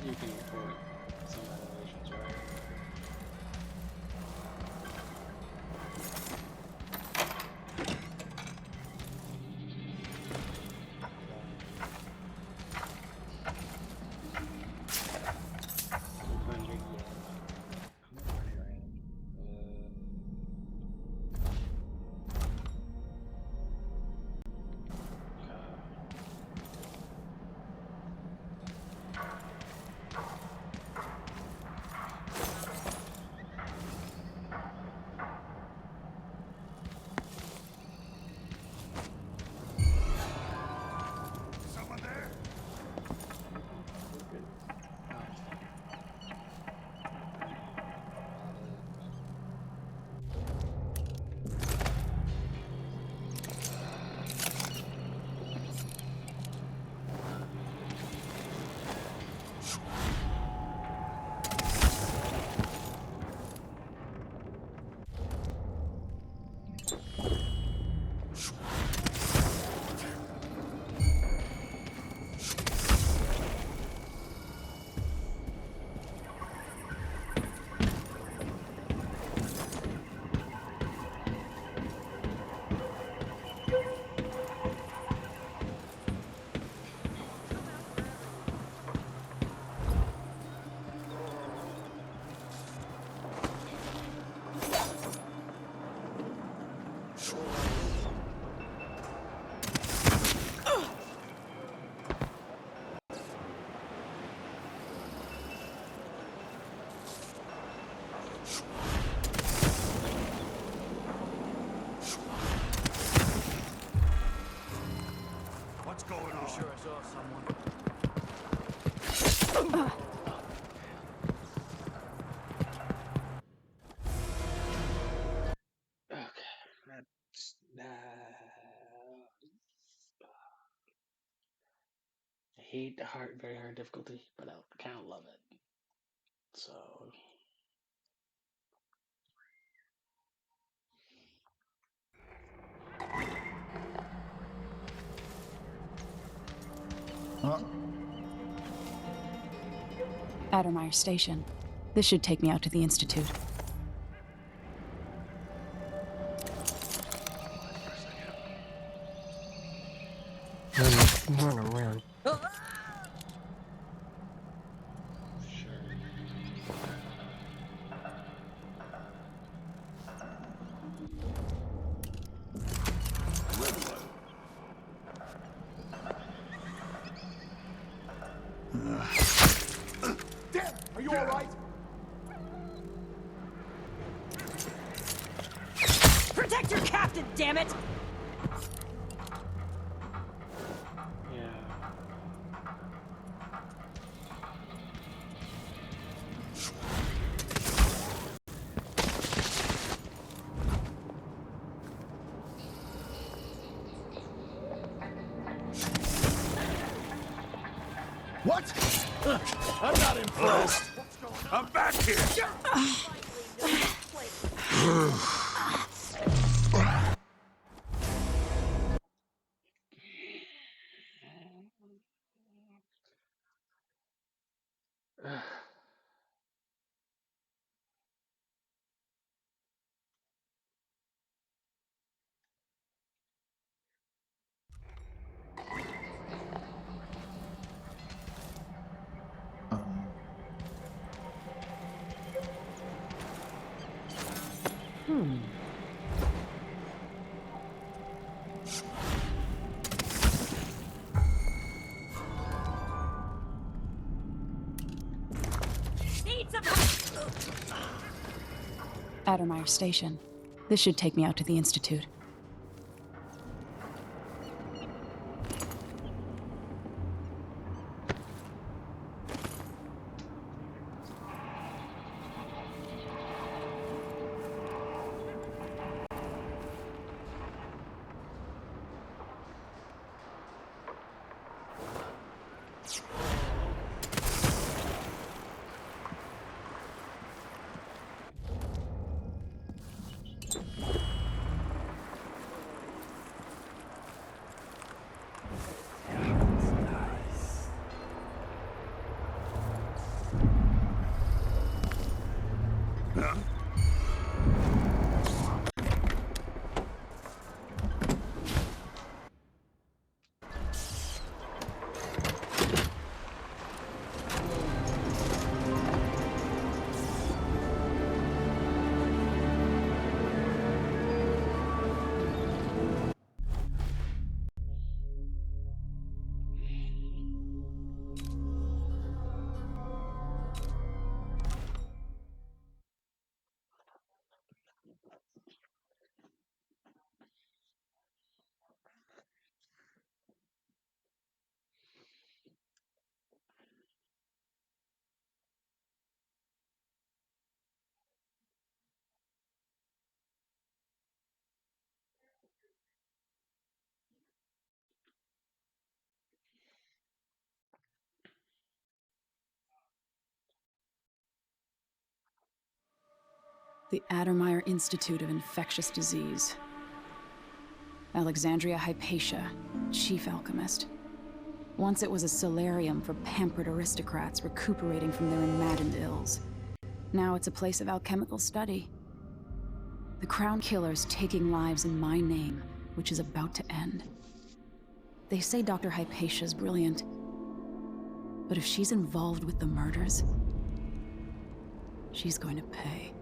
You can report some renovations, right? What's going on? Pretty sure I saw someone. Okay, that's I hate the very hard difficulty, but I kind of love it. So. Addermeyer Station. This should take me out to the Institute. Run around. damn it! What? I'm not impressed. I'm back here. Addermeyer Station. This should take me out to the Institute. The Addermeyer Institute of Infectious Disease. Alexandria Hypatia, chief alchemist. Once it was a solarium for pampered aristocrats recuperating from their maddened ills. Now it's a place of alchemical study. The Crown Killer's taking lives in my name, which is about to end. They say Dr. Hypatia's brilliant, but if she's involved with the murders, she's going to pay.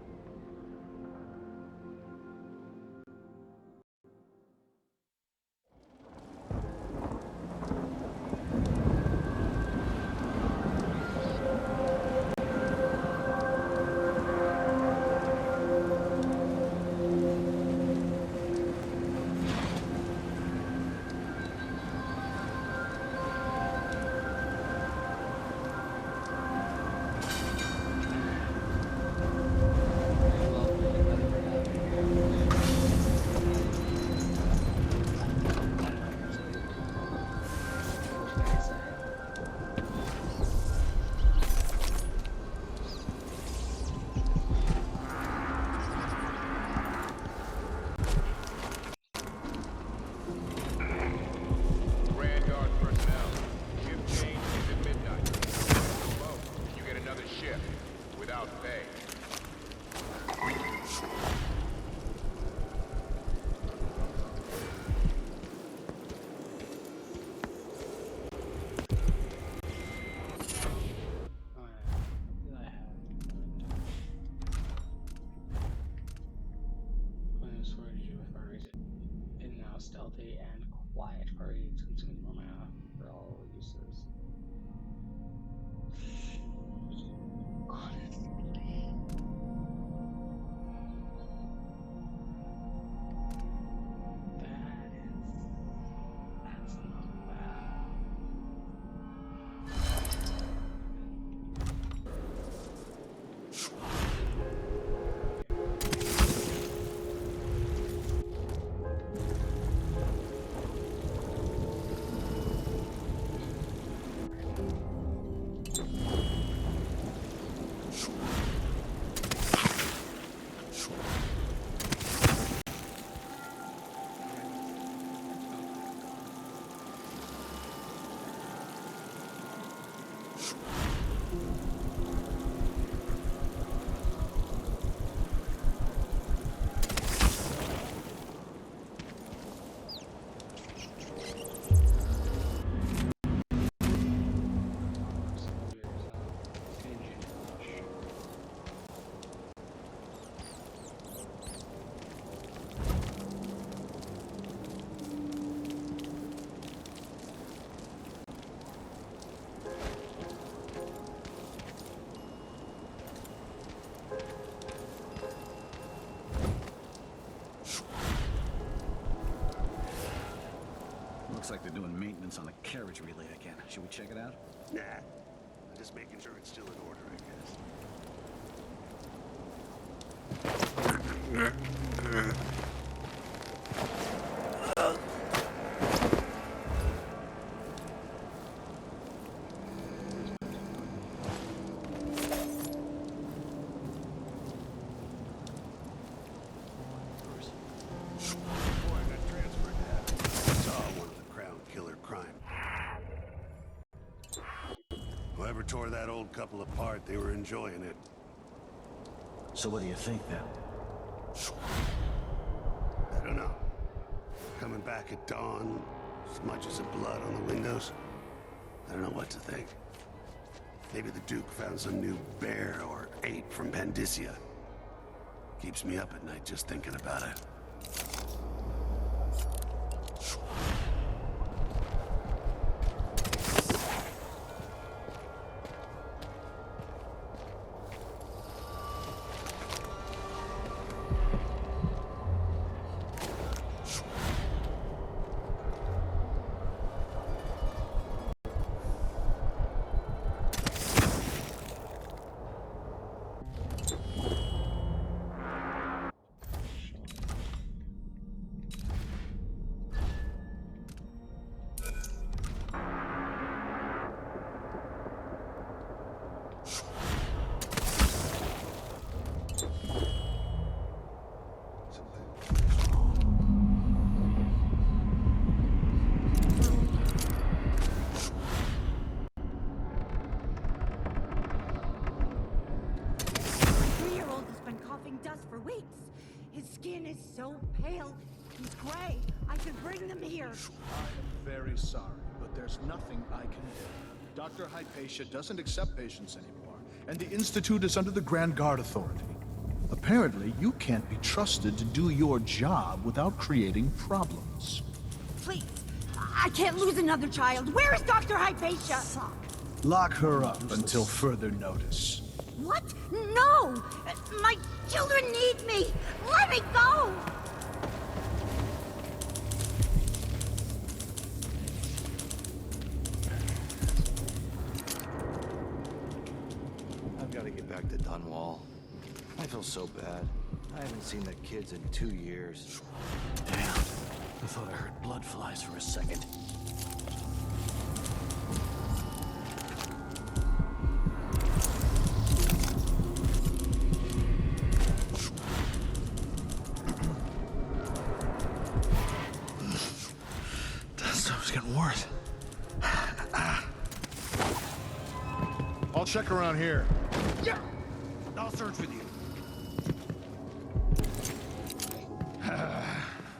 Looks like they're doing maintenance on the carriage relay again. Should we check it out? Nah. I'm just making sure it's still in order, I guess. Before I got transferred to Abbott, I saw one of the Crown Killer crime. Whoever tore that old couple apart, they were enjoying it. So what do you think, then? I don't know. Coming back at dawn, smudges of blood on the windows. I don't know what to think. Maybe the Duke found some new bear or ape from Pandysia. Keeps me up at night just thinking about it. For weeks. His skin is so pale. He's gray. I could bring them here. I'm very sorry, but there's nothing I can do. Dr. Hypatia doesn't accept patients anymore, and the Institute is under the Grand Guard Authority. Apparently, you can't be trusted to do your job without creating problems. Please. I can't lose another child. Where is Dr. Hypatia? Lock her up until further notice. What? No! My children need me! Let me go! I've got to get back to Dunwall. I feel so bad. I haven't seen the kids in 2 years. Damn. I thought I heard blood flies for a second. Getting worse. I'll check around here. Yeah. I'll search with you.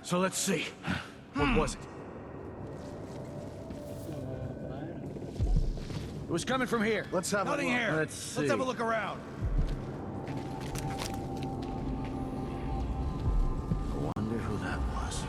So let's see. What was it? It was coming from here. Let's have Nothing a look. here. Let's see. Let's have a look around. I wonder who that was.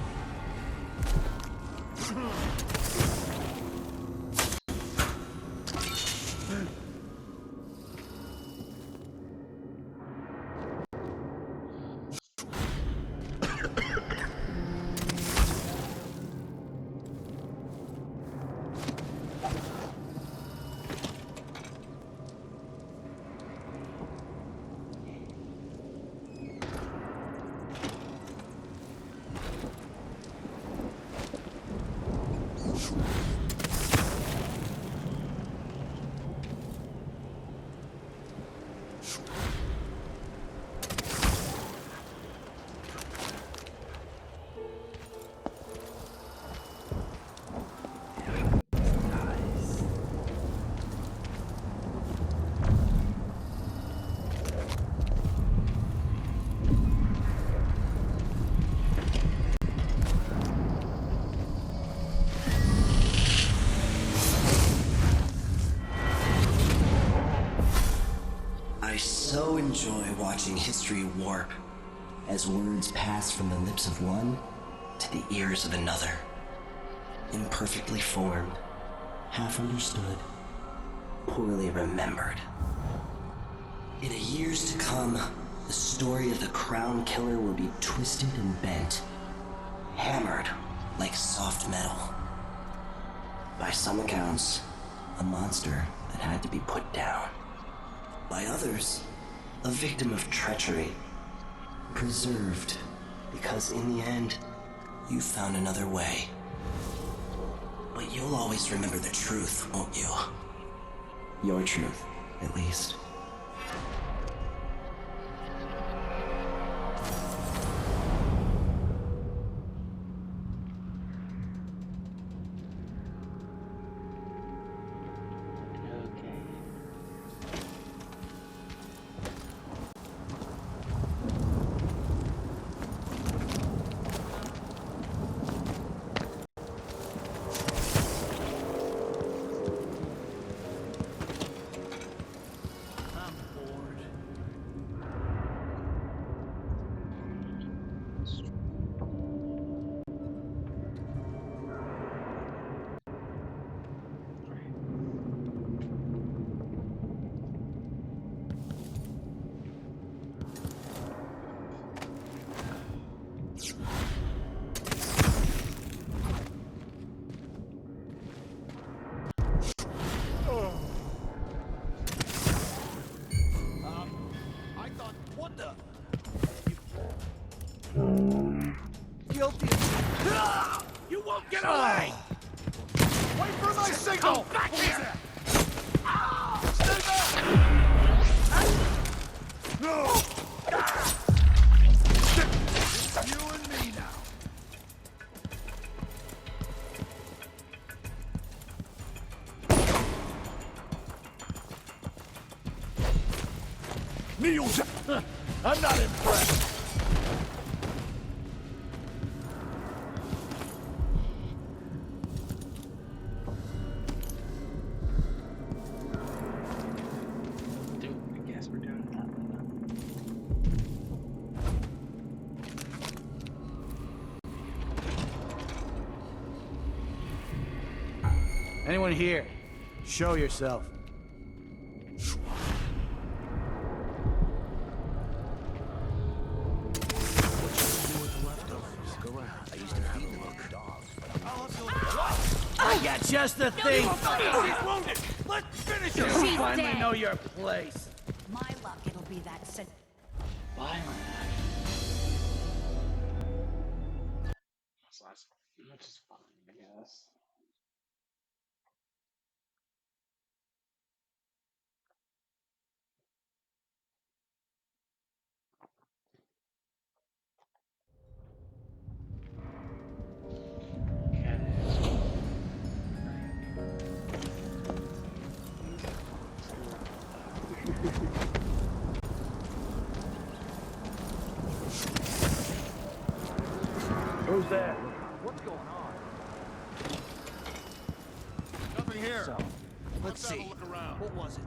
enjoy watching history warp as words pass from the lips of one to the ears of another. Imperfectly formed, half understood, poorly remembered. In the years to come, the story of the Crown Killer will be twisted and bent, hammered like soft metal. By some accounts, a monster that had to be put down. By others, a victim of treachery, preserved because in the end, you found another way. But you'll always remember the truth, won't you? Your truth, at least. Guilty. You won't get away! Wait for my signal! Come back here! Stay back! No! It's you and me now. Kneel down! I'm not impressed. Anyone here? Show yourself. I got just the thing. She's wounded. Let's finish her. She's Finally dead. know your place. My luck, it'll be that sin. Violent. Which is fine, I guess. Who's there? What's going on? Nothing here. So, let's see. Look around. What was it?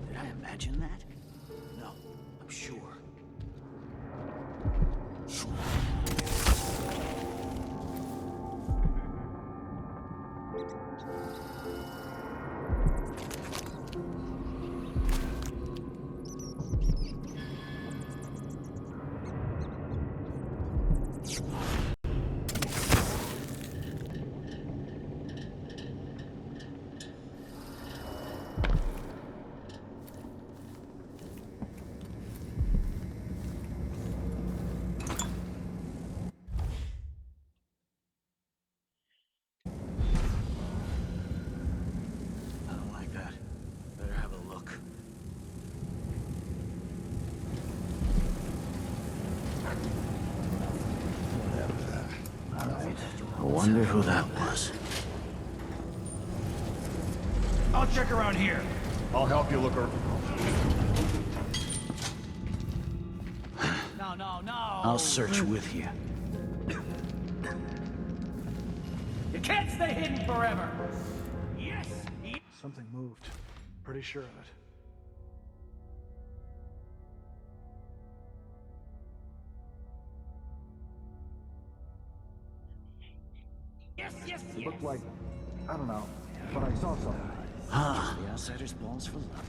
Did I imagine that? No, I'm sure. I don't like that. Better have a look. All right. I wonder who that was. I'll check around here. I'll help you look around. No. I'll search with you. stay hidden forever. Yes! Something moved. Pretty sure of it. Yes, yes, It yes. looked like, I don't know, but I saw something. Huh. The outsider's balls for luck.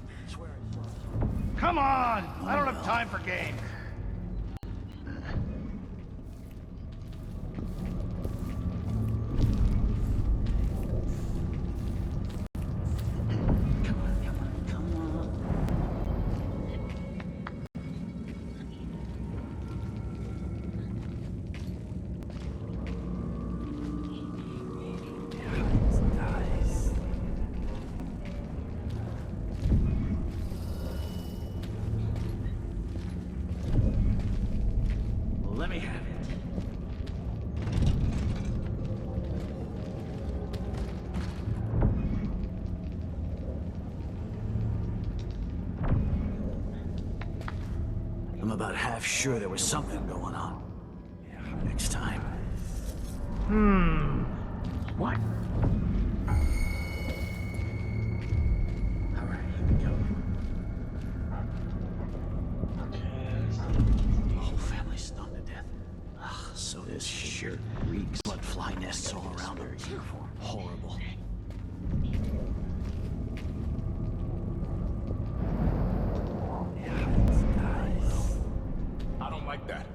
Come on! I don't have time for games. Let me have it. I'm about half sure there was something going on. Next time. What? Alright, here we go. Whole family's stung to death. Ugh, so this shirt reeks. Blood fly nests all around her uniform. Horrible. I don't like that.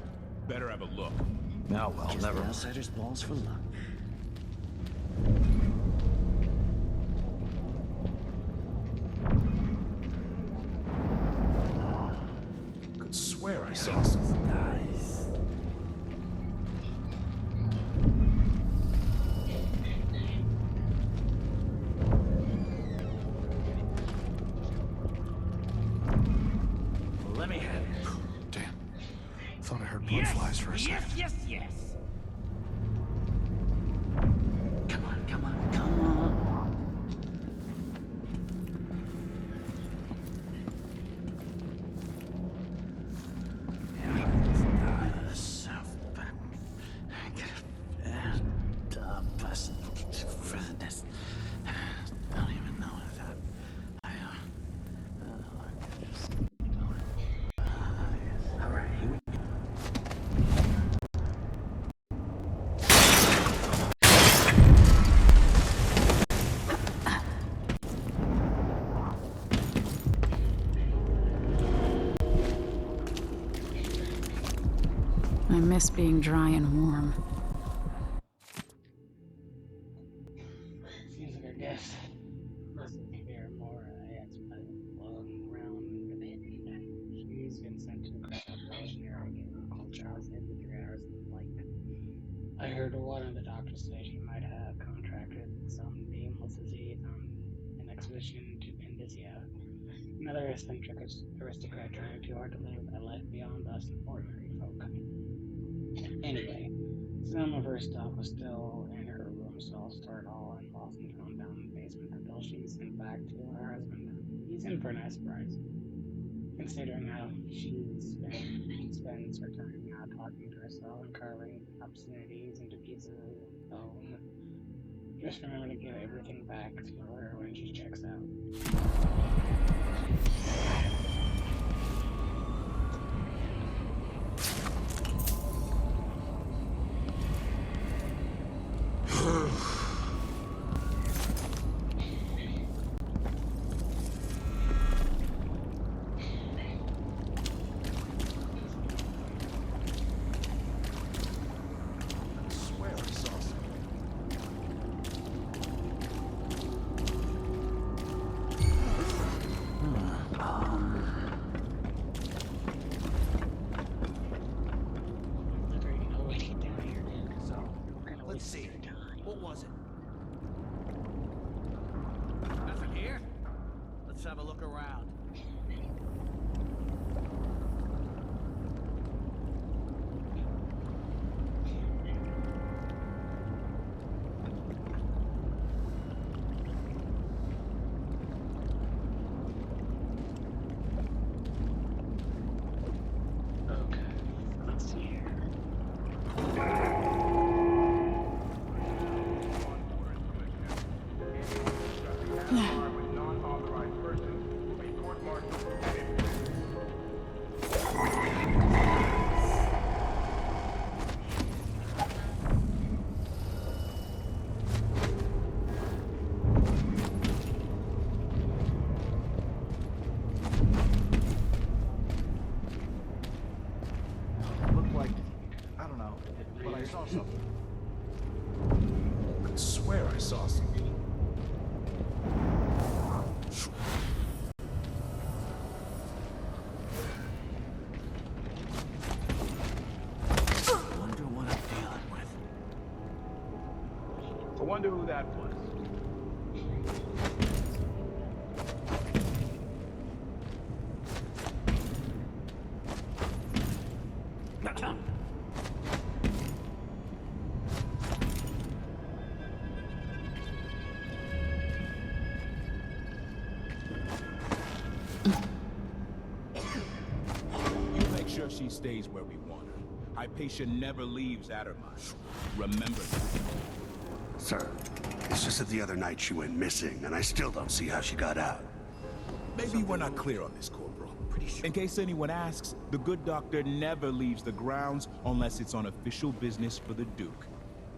Better have a look. Now, well, never. The outsider's balls for luck. Could swear I saw something. Let me have it. Damn. Thought I heard blood flies for a second. Yes, yes, yes. Come on, come on, come on. South back. And bus for the nest. I don't even know that. All right, here we go. I miss being dry and warm. Seems like our guest doesn't care more. It's been blown around a bit. She's been sent to the probationary called Charles every 3 hours of flight. I heard one of the doctors say she might have contracted some nameless disease on an expedition to Indonesia. Another eccentric aristocrat trying too hard to live a life beyond us ordinary folk. Anyway, some of her stuff was still in her room, so I'll store it all and lost and thrown down in the basement until she's sent back to her husband. He's in for a nice price, considering how spends her time now talking to herself and carving obscenities into pieces of bone. Just remember to give everything back to her when she checks out. Swear I saw something. Let's see. What was it? Nothing here? Let's have a look around. Okay, let's see here. but I saw something. I could swear I saw something. Wonder what I'm dealing with. I wonder who that was. You make sure she stays where we want her. Hypatia never leaves Addermire. Remember that. Sir, it's just that the other night she went missing, and I still don't see how she got out. Maybe we're not clear on this, Corporal. In case anyone asks, the good doctor never leaves the grounds unless it's on official business for the Duke.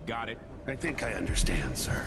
Got it? I think I understand, sir.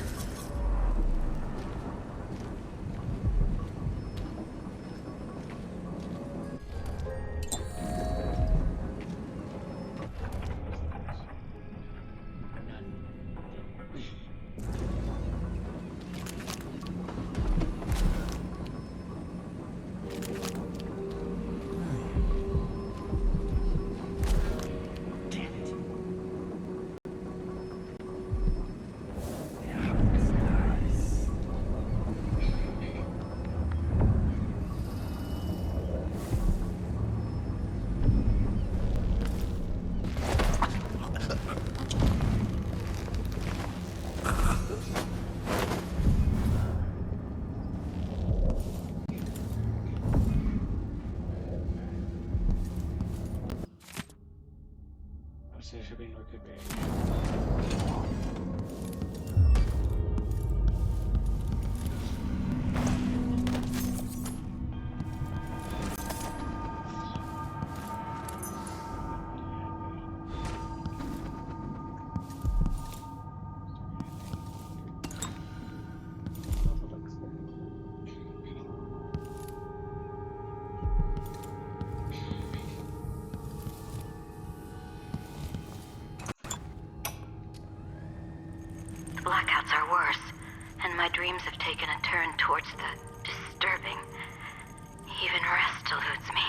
So it should be no good day. The blackouts are worse, and my dreams have taken a turn towards the disturbing. Even rest eludes me.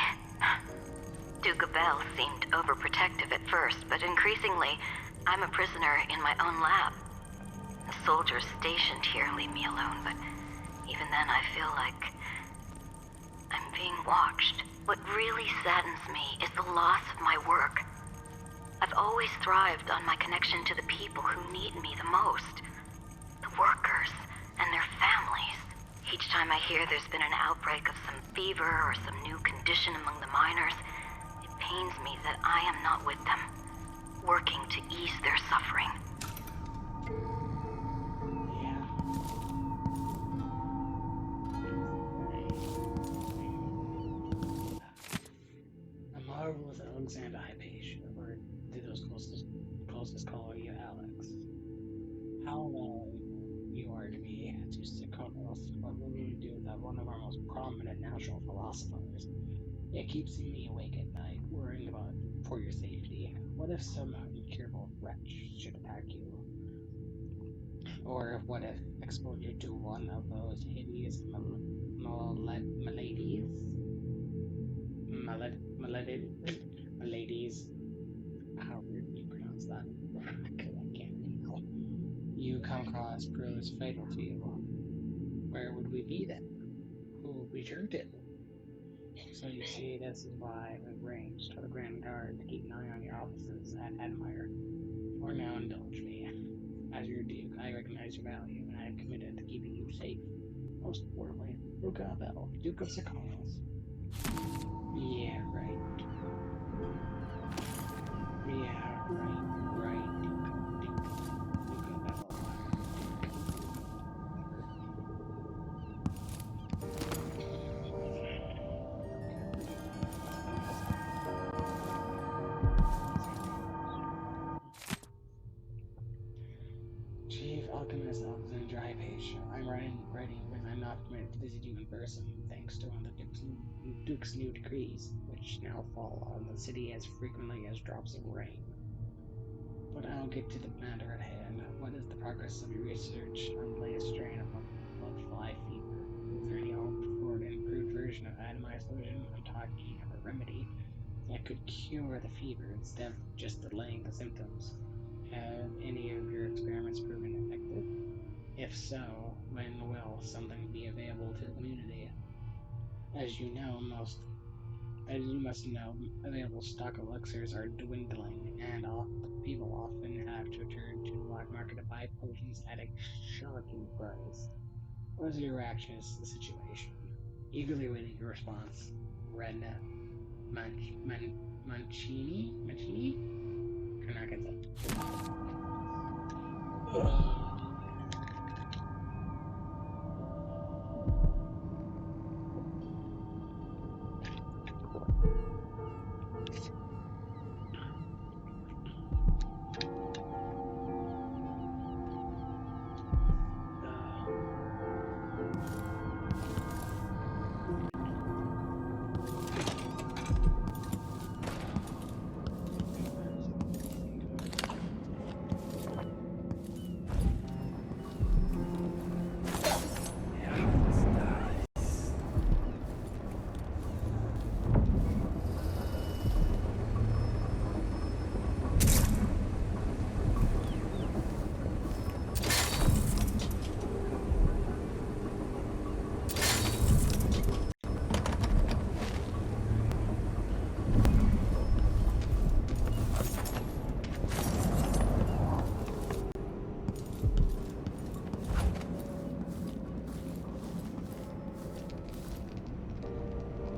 Duke Abel seemed overprotective at first, but increasingly, I'm a prisoner in my own lab. The soldiers stationed here leave me alone, but even then I feel like I'm being watched. What really saddens me is the loss of my work. I've always thrived on my connection to the people who need me the most. The workers and their families. Each time I hear there's been an outbreak of some fever or some new condition among the miners, it pains me that I am not with them, working to ease their suffering. A marvel with Alexander Hypatia, or to those closest call you Alex. How well you are to me, to Sykonos, what will you do without one of our most prominent national philosophers? It keeps me awake at night, worrying about for your safety. What if some incurable wretch should attack you? Or what if exposure to one of those hideous maladies, however you pronounce that, because I can't read now, you come across proves fatal to you? Where would we be then? Who would we turn to? So you see, this is why I've arranged for the Grand Guard to keep an eye on your offices at Admire. For now, indulge me. As your Duke, I recognize your value, and I am committed to keeping you safe. Most importantly, Ruka Bell, Duke of Sykonos. Yeah, right. Yeah, right, Duke of Bell. Chief Alchemist Alexander Hypatia. I'm writing because I'm not permitted to visit you in person, thanks to one of the Duke's new decrees, which now fall on the city as frequently as drops of rain. But I'll get to the matter at hand. What is the progress of your research on the latest strain of bloodfly fever? Is there any hope for an improved version of atomized solution? I'm talking of a remedy that could cure the fever instead of just delaying the symptoms. Have any of your experiments proven effective? If so, when will something be available to the community? As you must know, available stock elixirs are dwindling, and people often have to turn to the black market to buy potions at a shocking price. What is your reaction to the situation? Eagerly awaiting your response, Ren Mancini? Mancini? Cannot get that.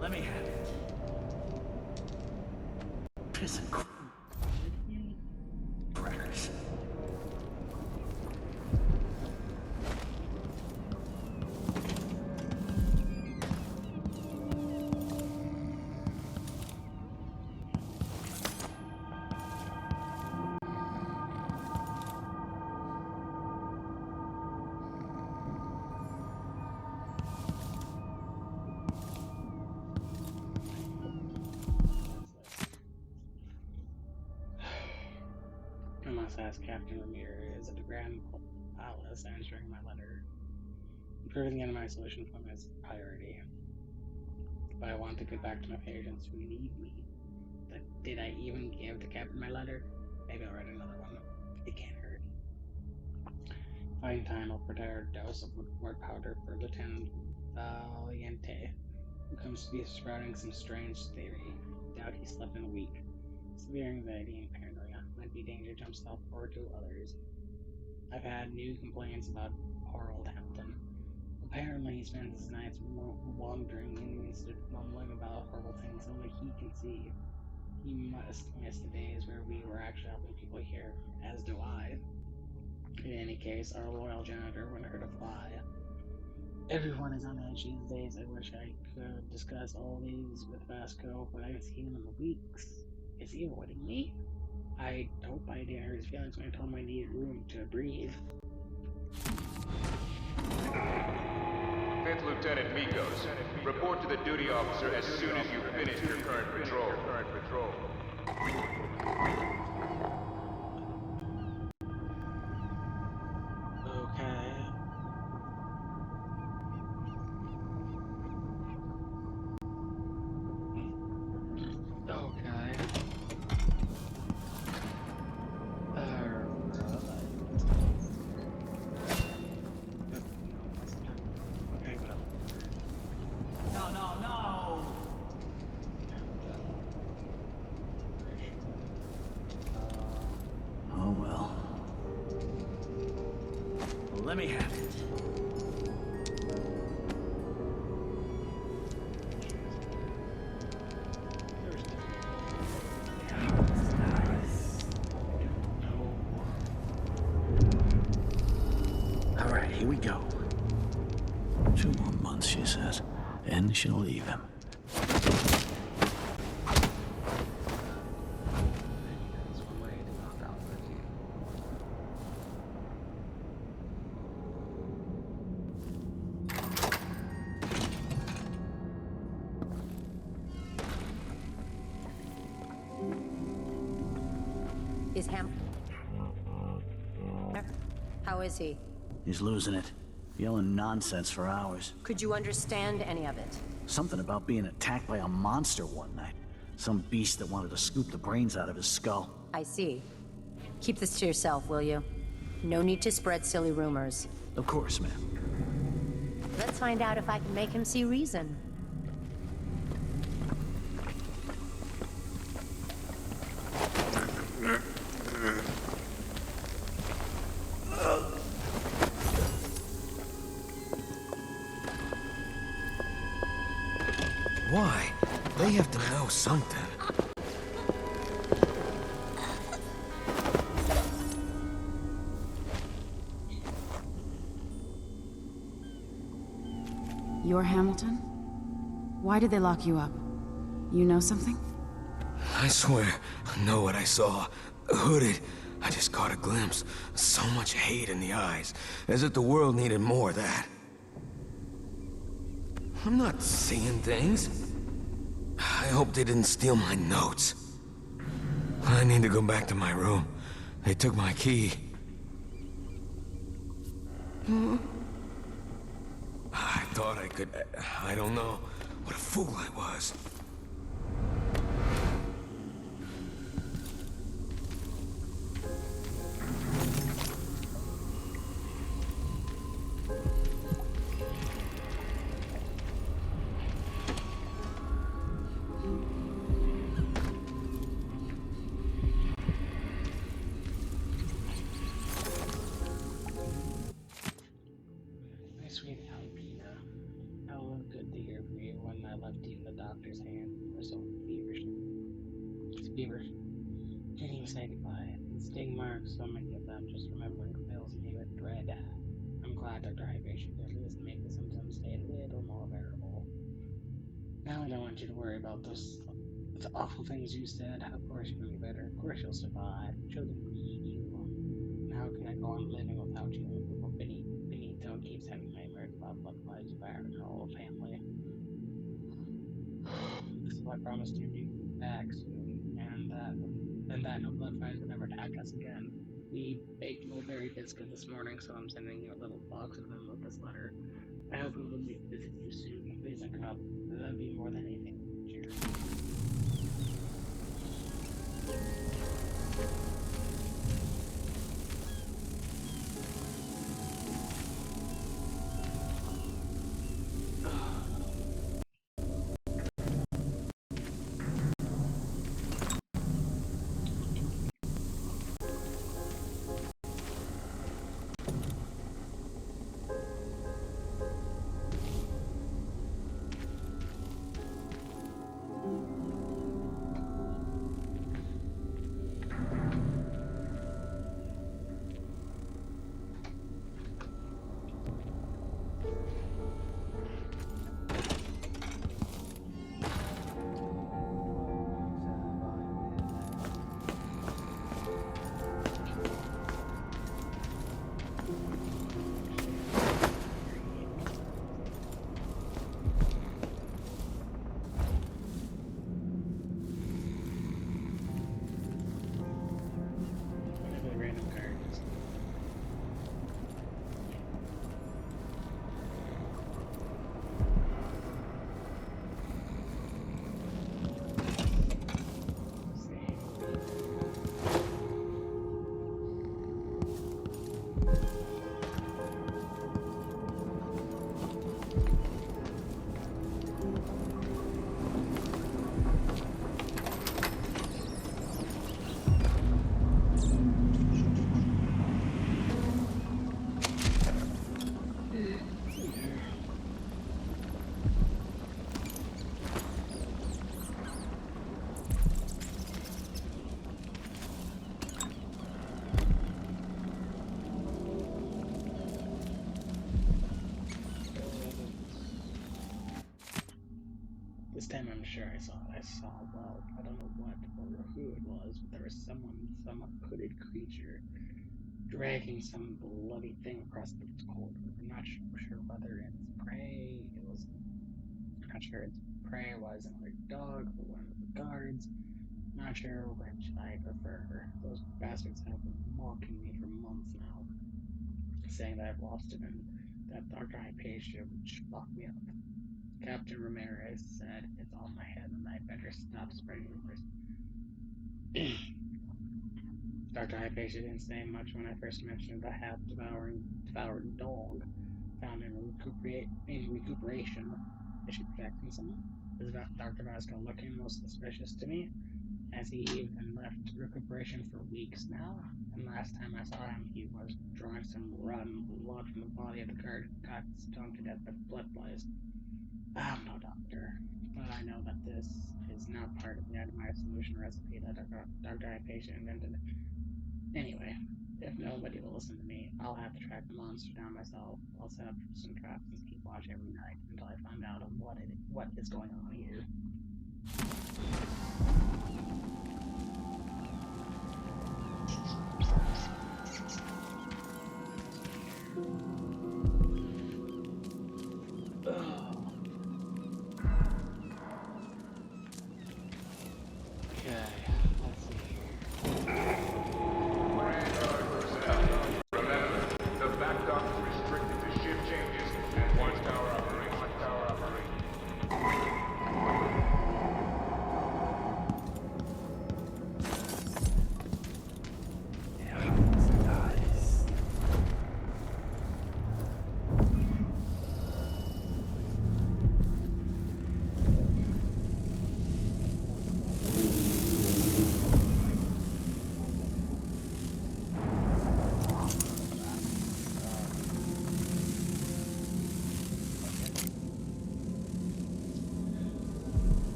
Let me have it. Prison crackers. I must ask Captain Ramirez at the Grand Palace answering my letter. Improving the enemy solution form is a priority. But I want to get back to my patients who need me. Did I even give the captain my letter? Maybe I'll write another one. It can't hurt. Finding time, I'll prepare a dose of word powder for Lieutenant Valiente, who comes to be sprouting some strange theory. Doubt he slept in a week. Severe anxiety and paranoia might be danger to himself or to others. I've had new complaints about poor old Hampton. Apparently he spends his nights wandering in the institute, mumbling about horrible things only he can see. He must miss the days where we were actually helping people here, as do I. In any case, our loyal janitor wouldn't hurt a fly. Everyone is on edge these days. I wish I could discuss all these with Vasco, but I haven't seen him in weeks. Is he avoiding me? I hope I didn't hurt his feelings when I told him I needed room to breathe. 5th Lieutenant Mikos, report to the duty officer as soon as you finish your current patrol. Okay. Okay. No. Oh well. Let me have it. All right, here we go. 2 more months, she says, and she'll leave him. Is Ham... How is he? He's losing it. Yelling nonsense for hours. Could you understand any of it? Something about being attacked by a monster one night. Some beast that wanted to scoop the brains out of his skull. I see. Keep this to yourself, will you? No need to spread silly rumors. Of course, ma'am. Let's find out if I can make him see reason. Why? They have to know something. You're Hamilton? Why did they lock you up? You know something? I swear, I know what I saw. Hooded. I just caught a glimpse. So much hate in the eyes. As if the world needed more of that. I'm not seeing things. I hope they didn't steal my notes. I need to go back to my room. They took my key. I thought I could... I don't know. What a fool I was. My sweet Albina, how good to hear from you when I left you in the doctor's hand. You were so feverish. Feverish. Didn't even say goodbye. The sting marks, so many of them, just remembering fills me with dread. I'm glad Dr. Hypatia did at least make the symptoms stay a little more bearable. Now I don't want you to worry about those the awful things you said. Of course you're gonna be better. Of course you'll survive. Children need you. How can I go on living without you? Benito keeps having nightmares about Bloodfly's devouring her whole family. This is what I promised you to be back soon, and that no Bloodflies would never attack us again. We baked mulberry biscuit this morning, so I'm sending you a little box of them with this letter. I hope we will visit you soon. Please and cup. That'd be more than anything. Cheers. This time I'm sure I saw it. I saw, well, I don't know what or who it was, but there was some hooded creature dragging some bloody thing across the corridor. I'm not sure whether its prey, I'm not sure its prey was another dog or one of the guards. Not sure which I prefer. Those bastards have been mocking me for months now. saying that I've lost him and that Dr. Hypatia would lock me up. Captain Ramirez said it's all in my head and I better stop spreading rumors. Dr. Hypatia didn't say much when I first mentioned the half-devoured dog found in recuperation. Is she protecting someone? Is Dr. Vasco looking most suspicious to me? Has he even left recuperation for weeks now? And last time I saw him, he was drawing some rotten blood from the body of the guard who got stung to death by blood flies. I'm no doctor, but I know that this is not part of the Adamite solution recipe that Dr. Hypatia invented. Anyway, if nobody will listen to me, I'll have to track the monster down myself. I'll set up some traps and keep watch every night until I find out what is going on here.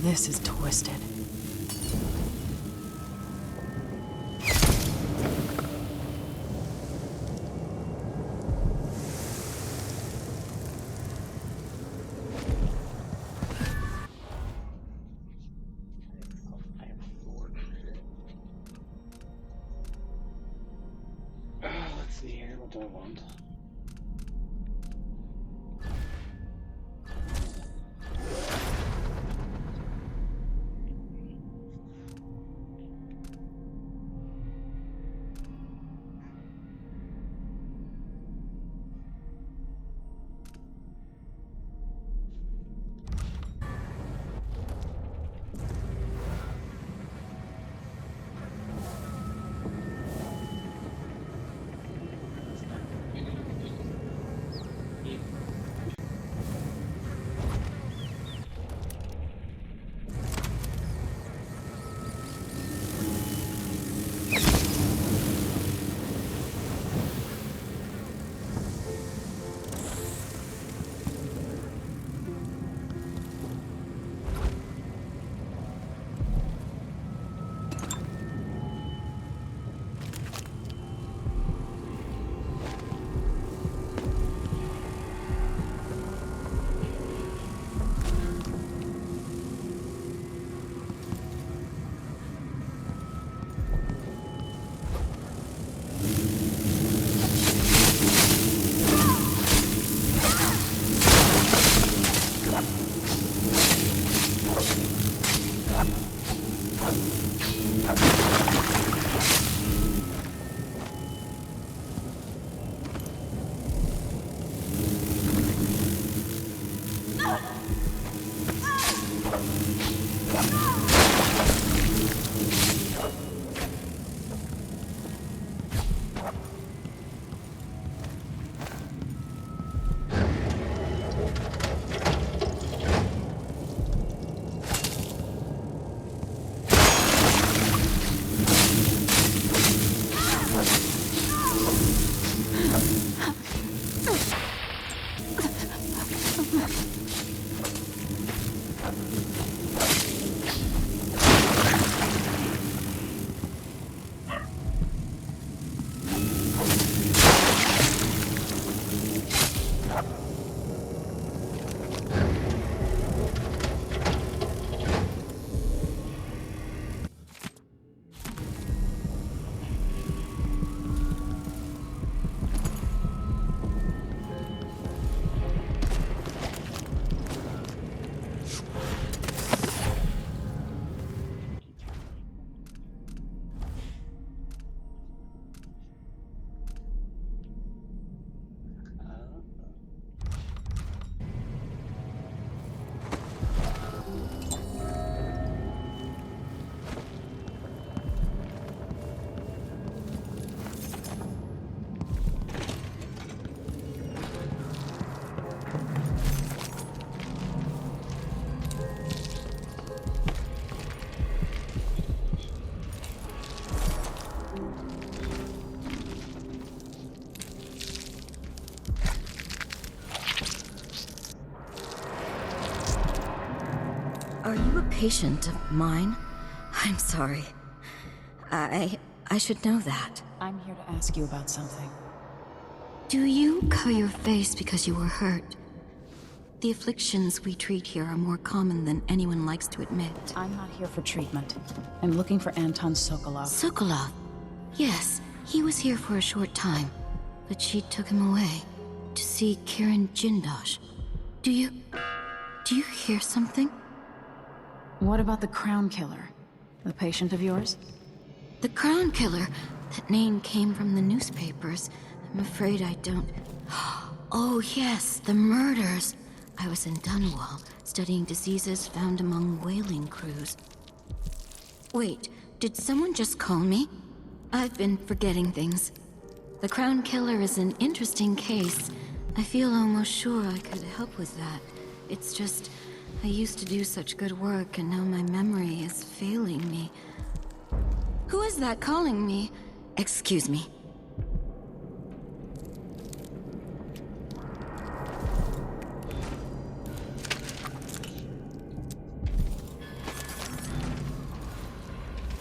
This is twisted. Let's see here, what do I want? Are you a patient of mine? I'm sorry. I should know that. I'm here to ask you about something. Do you cover your face because you were hurt? The afflictions we treat here are more common than anyone likes to admit. I'm not here for treatment. I'm looking for Anton Sokolov. Sokolov? Yes, he was here for a short time, but she took him away to see Kirin Jindosh. Do you hear something? What about the Crown Killer? The patient of yours? The Crown Killer? That name came from the newspapers. I'm afraid I don't... Oh yes, the murders. I was in Dunwall, studying diseases found among whaling crews. Wait, did someone just call me? I've been forgetting things. The Crown Killer is an interesting case. I feel almost sure I could help with that. It's just, I used to do such good work and now my memory is failing me. Who is that calling me? Excuse me.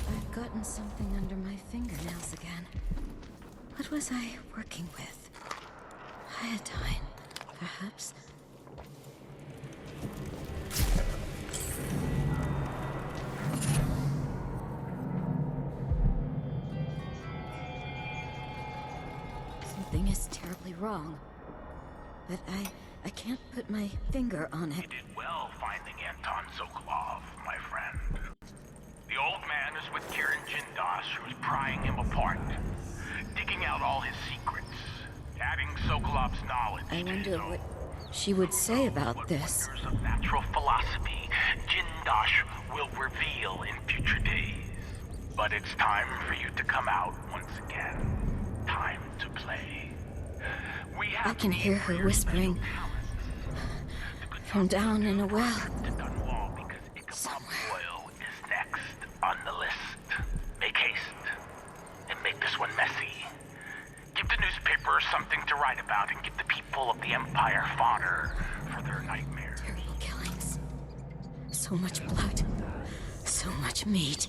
I've gotten something under my fingernails again. What was I working with? Iodine, perhaps? Something is terribly wrong. But I can't put my finger on it. You did well finding Anton Sokolov, my friend. The old man is with Kirin Jindosh, who's prying him apart, digging out all his secrets, adding Sokolov's knowledge. I wonder what she would say about this. Wonders of natural philosophy Jindosh will reveal in future days. But it's time for you to come out once again. Time to play. I can hear her whispering from down in a well. Somewhere. Oil is next on the list. Make haste and make this one messy. Give the newspapers something to write about and give the people of the Empire fodder for their nightmares. Terrible killings. So much blood. So much meat.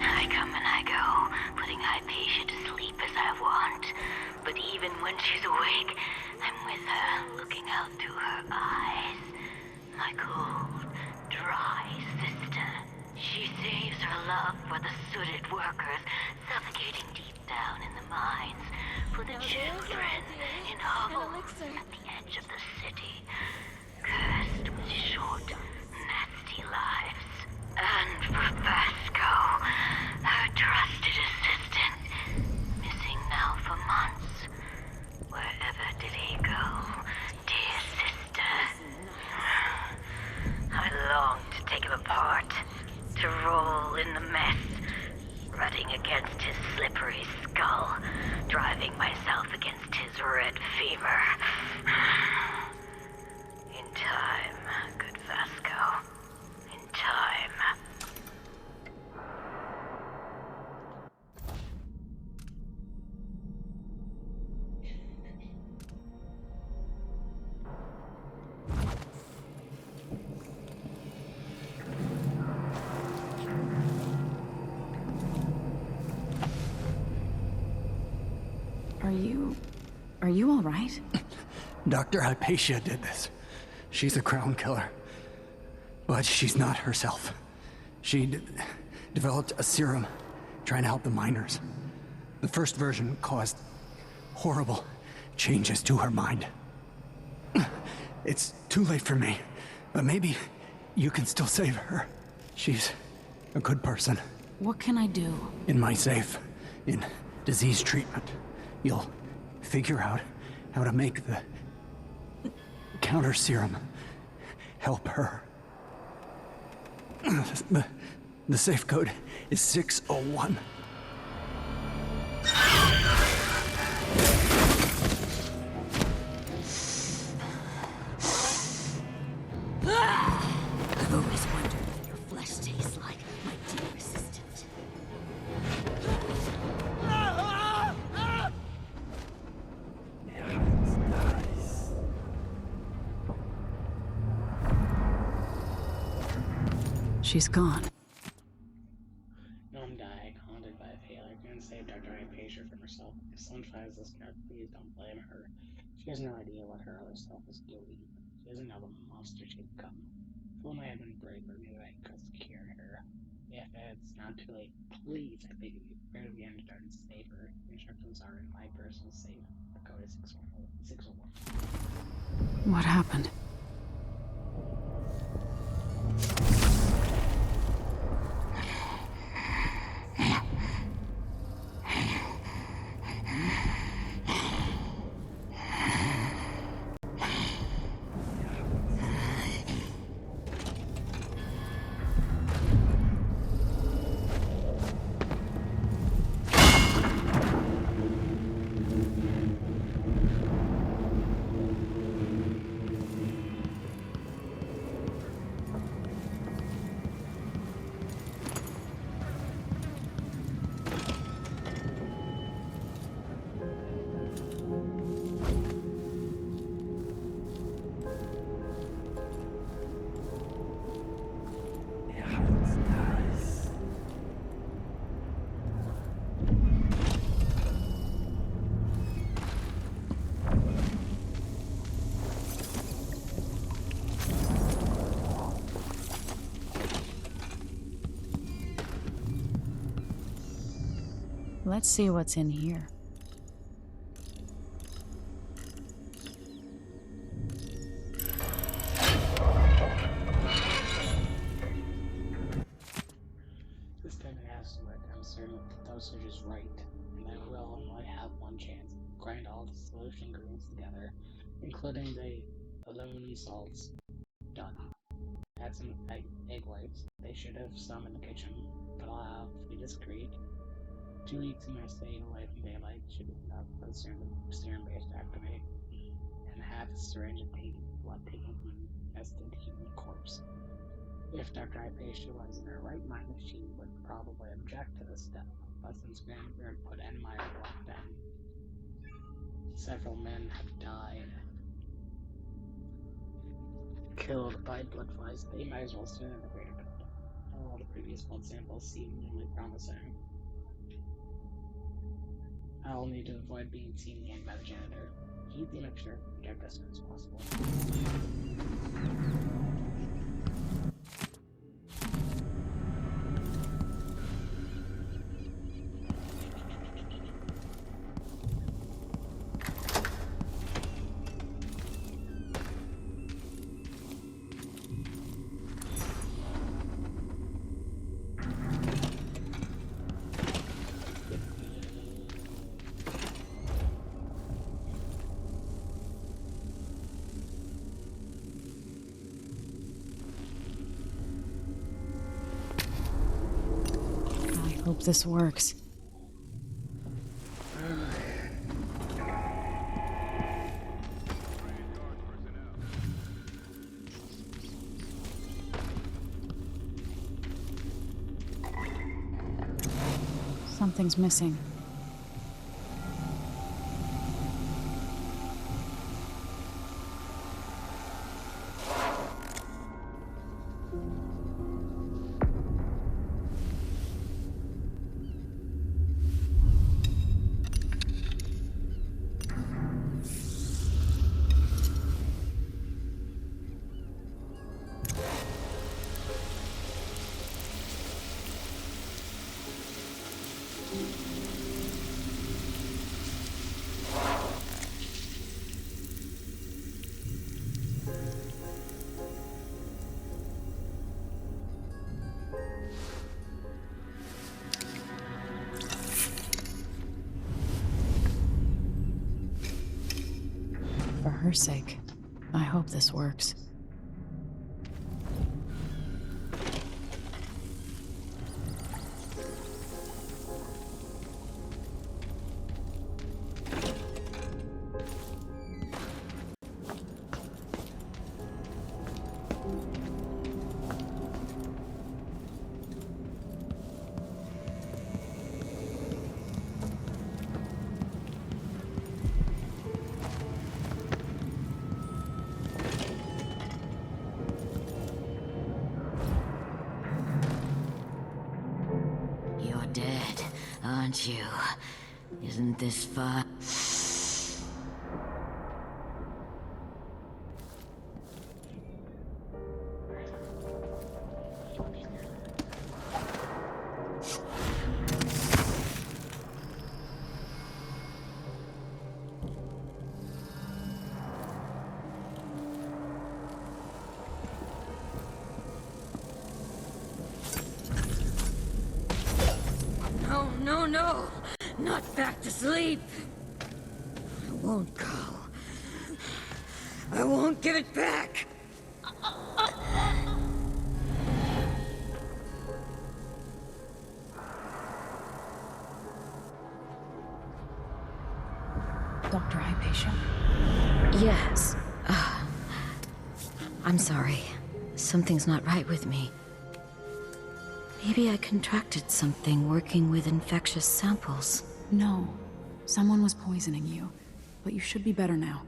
I come and I go, putting Hypatia to sleep as I want. But even when she's awake, I'm with her, looking out through her eyes. My cold, dry sister. She saves her love for the sooted workers, suffocating deep down in the mines. For the children in hovels at the edge of the city, cursed with short, nasty lives. And for Vasco, her trusted assistant, missing now for months. Wherever did he go, dear sister? I long to take him apart, to roll in the mess, rutting against his slippery skull, driving myself against his red fever. In time, good Vasco. In time. Are you all right? Dr. Hypatia did this. She's a crown killer. But she's not herself. She developed a serum trying to help the miners. The first version caused horrible changes to her mind. It's too late for me, but maybe you can still save her. She's a good person. What can I do? In my safe, in disease treatment, you'll figure out how to make the counter serum help her. The safe code is 601. I've always wondered what your flesh tastes like, my dear assistant. She's gone. Gnome died, haunted by a failure. Couldn't save Dr. Hypatia from herself. If someone tries this card, please don't blame her. She has no idea what her other self is doing. She doesn't know the monster she'd become. If only I had been braver, maybe I could secure her. If it's not too late, please, I beg of you, pray to the Underdark and save her. The instructions are in my personal safe. The code is 601. What happened? Let's see what's in here. This time it has to work. I'm certain that the dosage is right, and I will only have one chance. Grind all the solution ingredients together, including the aluminum salts. Done. Add some egg whites. They should have some in the kitchen, but I'll have to be discreet. 2 weeks in my staying away from daylight should be enough for the serum-based to activate, and half a syringe of blood taken from an nested human corpse. If Dr. Hypatia was in her right mind, she would probably object to this step, but since Grandparent put Enmire on lockdown, several men have died. Killed by blood flies, they might as well stand in the greater good. All the previous blood samples seem really promising. I'll need to avoid being seen again by the janitor. Keep the mixture project as soon as possible. Hope this works. Something's missing. For her sake, I hope this works. You're dead, aren't you? Isn't this fun? No, no, no! Not back to sleep! I won't go. I won't give it back! Dr. Hypatia? Yes. I'm sorry. Something's not right with me. Maybe I contracted something working with infectious samples. No. Someone was poisoning you. But you should be better now.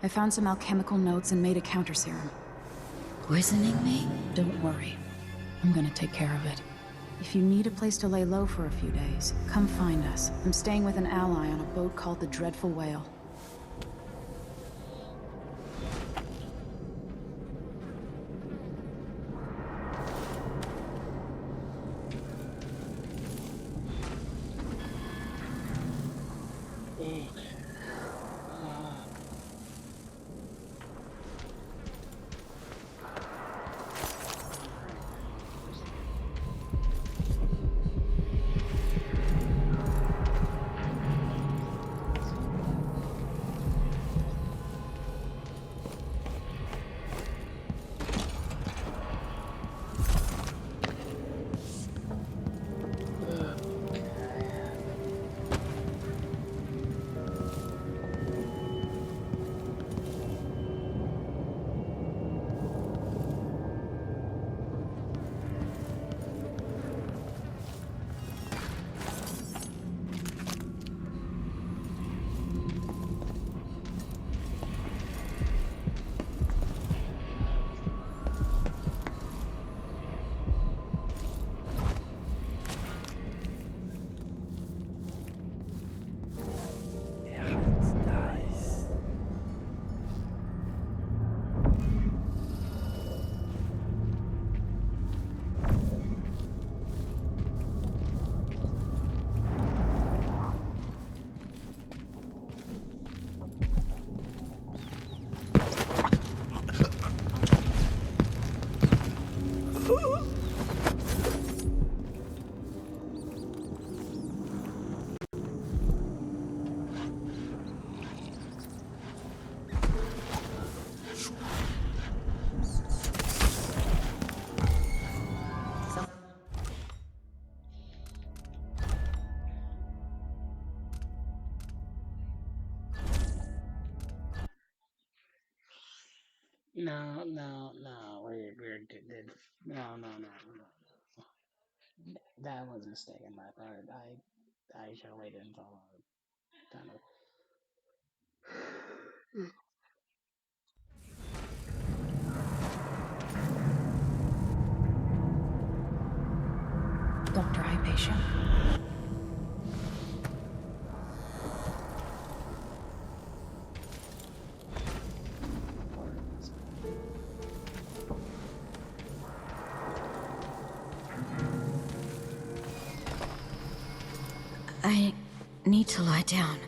I found some alchemical notes and made a counter serum. Poisoning me? Don't worry. I'm gonna take care of it. If you need a place to lay low for a few days, come find us. I'm staying with an ally on a boat called the Dreadful Whale. No, we're good. No. That was a mistake on my part. I should have waited until kind of. Dr. Hypatia? I need to lie down.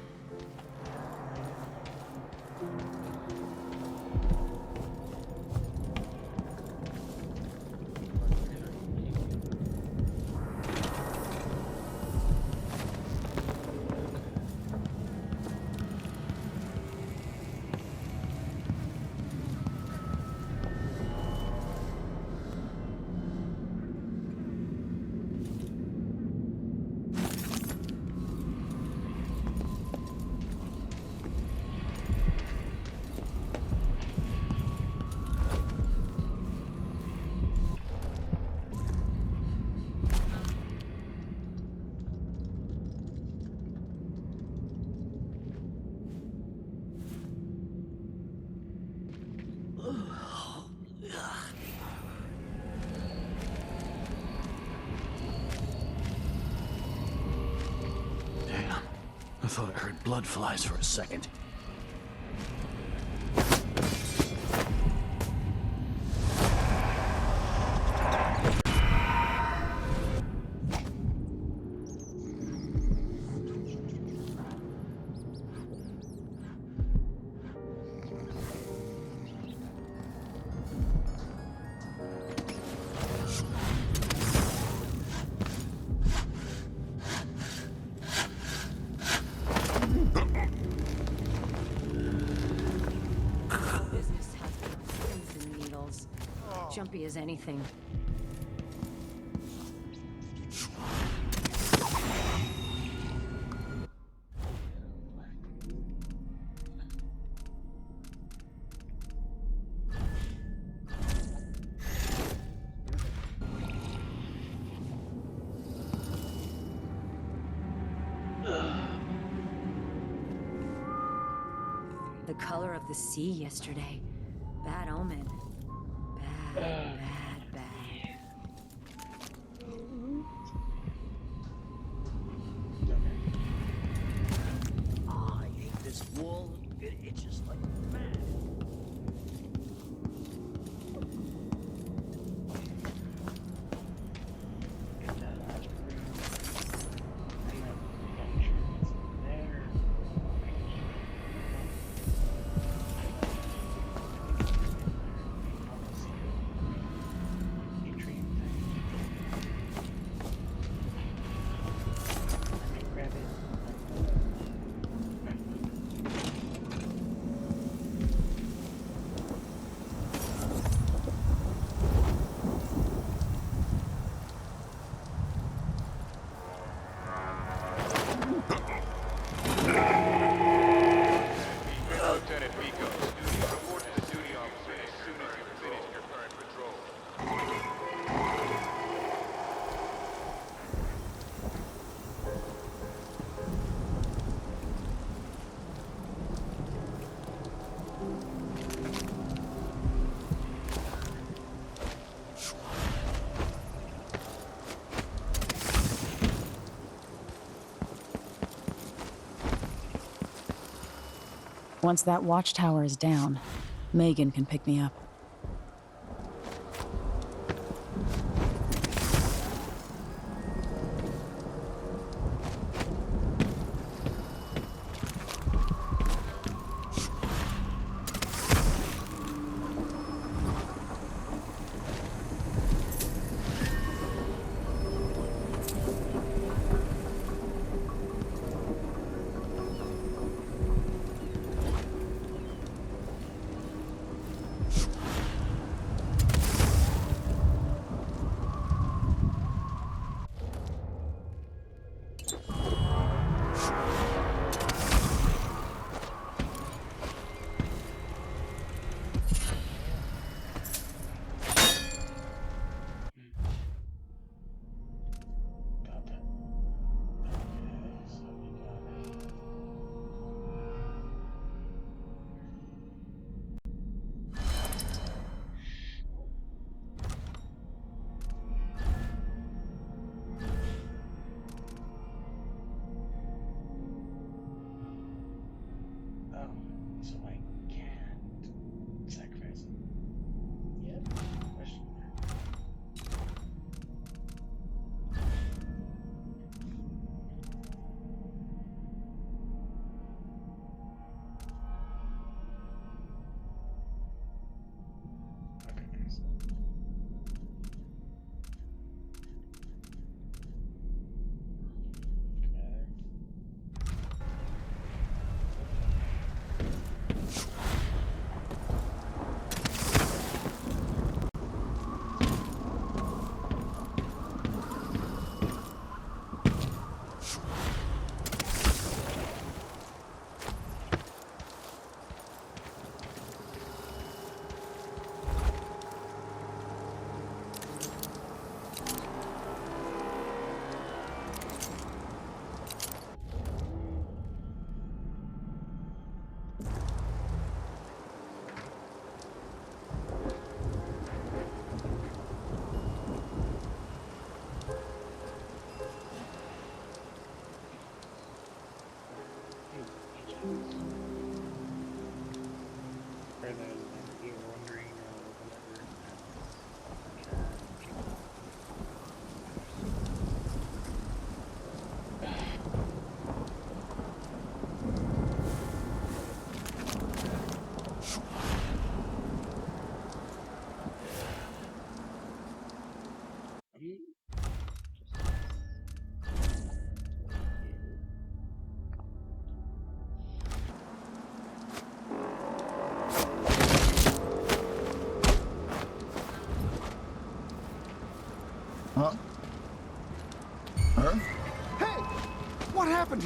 I thought I heard blood flies for a second. Business has pins and needles. Jumpy as anything. The color of the sea yesterday. Bad omen. Bad, bad, bad. Oh, I hate this wool. It itches like mad. Lieutenant Pico, report to the duty officer as soon as you've finished your current patrol. Once that watchtower is down, Megan can pick me up.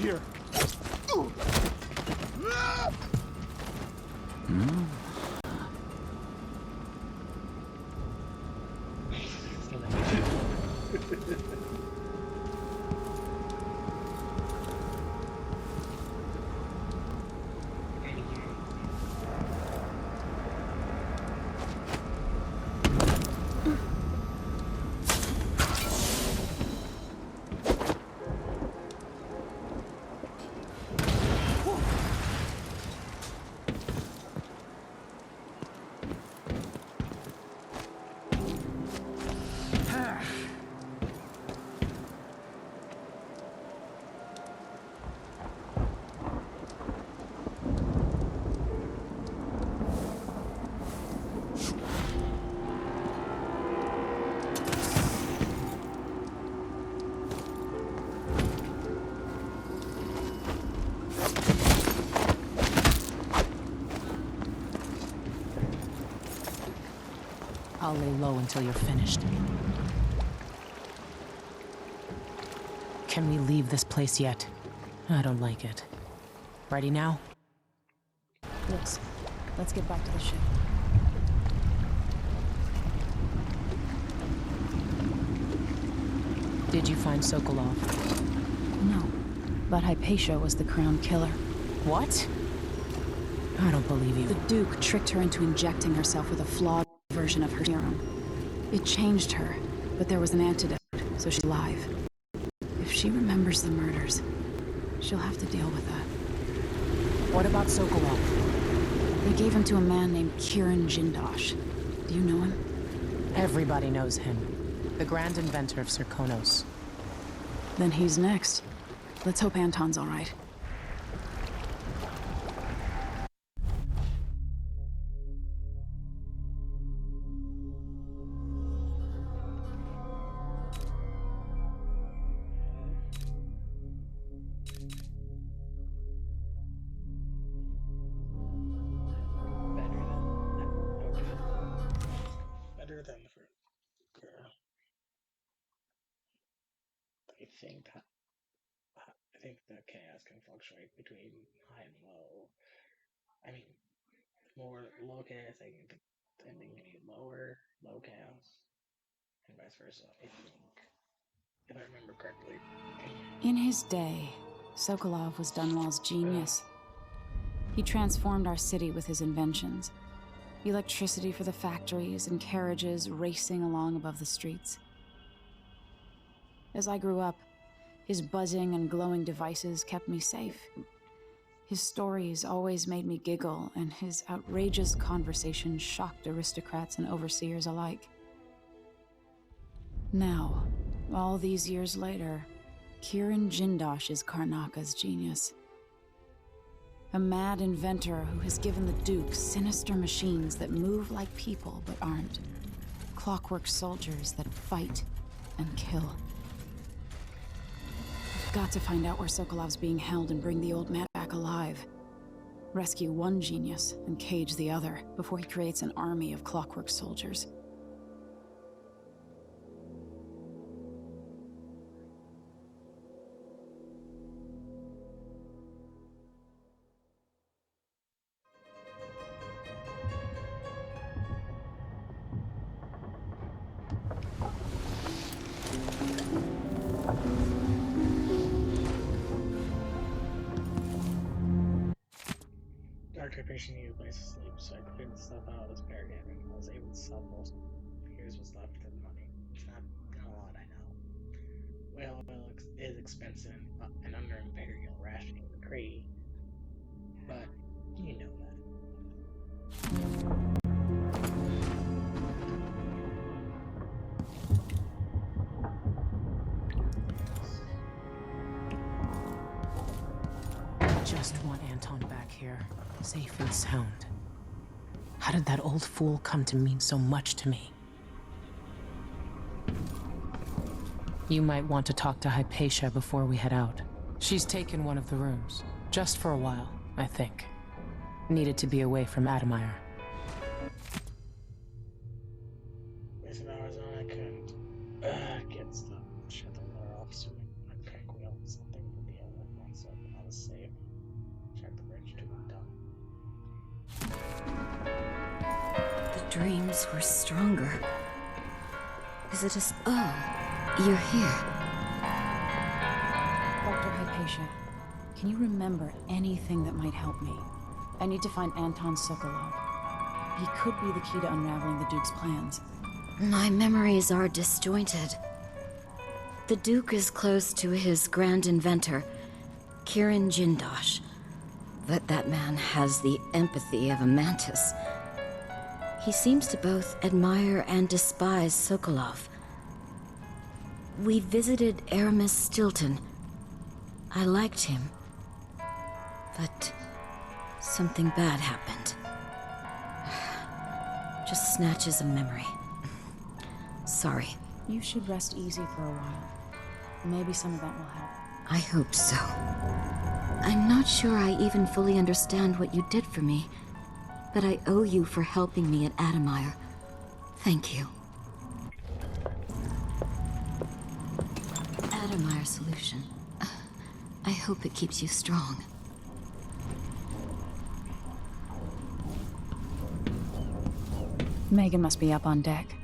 here. I'll lay low until you're finished. Can we leave this place yet? I don't like it. Ready now? Yes. Let's get back to the ship. Did you find Sokolov? No. But Hypatia was the crown killer. What? I don't believe you. The Duke tricked her into injecting herself with a flawed version of her serum. It changed her, but there was an antidote, so she's alive. If she remembers the murders, she'll have to deal with that. What about Sokolov? They gave him to a man named Kieran Jindosh. Do you know him? Everybody knows him. The grand inventor of Serkonos. Then he's next. Let's hope Anton's all right. Better than the first girl. I think the chaos can fluctuate between high and low. I mean, more low chaos, I think the ending can be low chaos, and vice versa. I think, if I remember correctly. In his day, Sokolov was Dunwall's genius. He transformed our city with his inventions. Electricity for the factories and carriages racing along above the streets. As I grew up, his buzzing and glowing devices kept me safe. His stories always made me giggle, and his outrageous conversations shocked aristocrats and overseers alike. Now, all these years later, Kieran Jindosh is Karnaka's genius. A mad inventor who has given the Duke sinister machines that move like people but aren't. Clockwork soldiers that fight and kill. I've got to find out where Sokolov's being held and bring the old man back alive. Rescue one genius and cage the other before he creates an army of clockwork soldiers. Dr. Patient needed a place to sleep, so I cleared the stuff out of his bear cabin and was able to sell most. Here's what's left of the money. It's not a lot, I know. Whale oil is expensive and under imperial rationing decree, but you know that. Just want Anton back here, safe and sound. How did that old fool come to mean so much to me? You might want to talk to Hypatia before we head out. She's taken one of the rooms, just for a while, I think. Needed to be away from Adamire. Wasting hours on I couldn't get stuff. Shut the water off, swimming, like crank wheel, something to deal with once up. dreams were stronger. Is it a... Oh, you're here. Dr. Hypatia, can you remember anything that might help me? I need to find Anton Sokolov. He could be the key to unraveling the Duke's plans. My memories are disjointed. The Duke is close to his grand inventor, Kirin Jindosh. But that man has the empathy of a mantis. He seems to both admire and despise Sokolov. We visited Aramis Stilton. I liked him. But something bad happened. Just snatches of memory. Sorry. You should rest easy for a while. Maybe some of that will help. I hope so. I'm not sure I even fully understand what you did for me, but I owe you for helping me at Adamire. Thank you. Adamire solution. I hope it keeps you strong. Megan must be up on deck.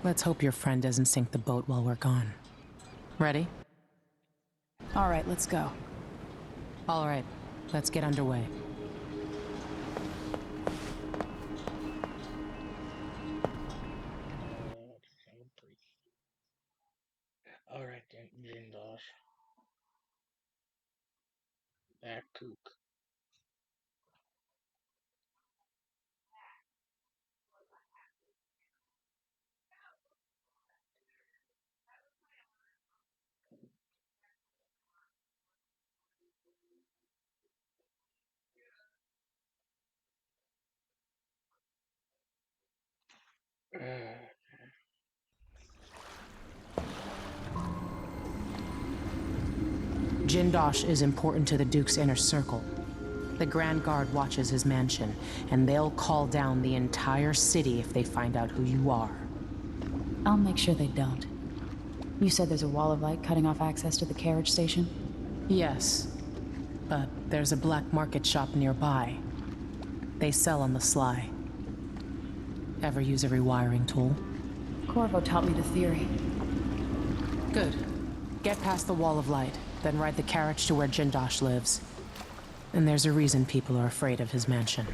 Let's hope your friend doesn't sink the boat while we're gone. Ready? All right, let's go. All right, let's get underway. Alright then, Jindosh. That kook. Jindosh is important to the Duke's inner circle. The Grand Guard watches his mansion, and they'll call down the entire city if they find out who you are. I'll make sure they don't. You said there's a wall of light cutting off access to the carriage station? Yes, but there's a black market shop nearby. They sell on the sly. Ever use a rewiring tool? Corvo taught me the theory. Good. Get past the wall of light, then ride the carriage to where Jindosh lives. And there's a reason people are afraid of his mansion.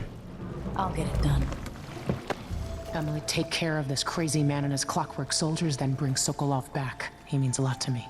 I'll get it done. Emily, take care of this crazy man and his clockwork soldiers, then bring Sokolov back. He means a lot to me.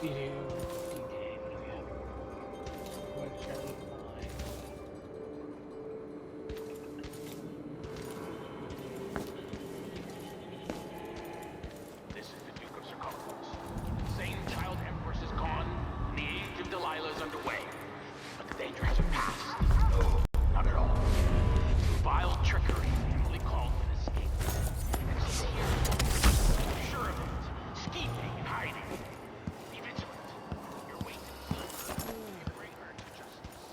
Do D-Day, what do we have? One Charlie 5. This is the Duke of Sarcophagus. The same child empress is gone, and the age of Delilah is underway. But the danger hasn't passed. No, not at all. Vile trickery, family called an escape. And she's here. Sure of it. Scheming and hiding. Be vigilant. Your wait and bring her to justice.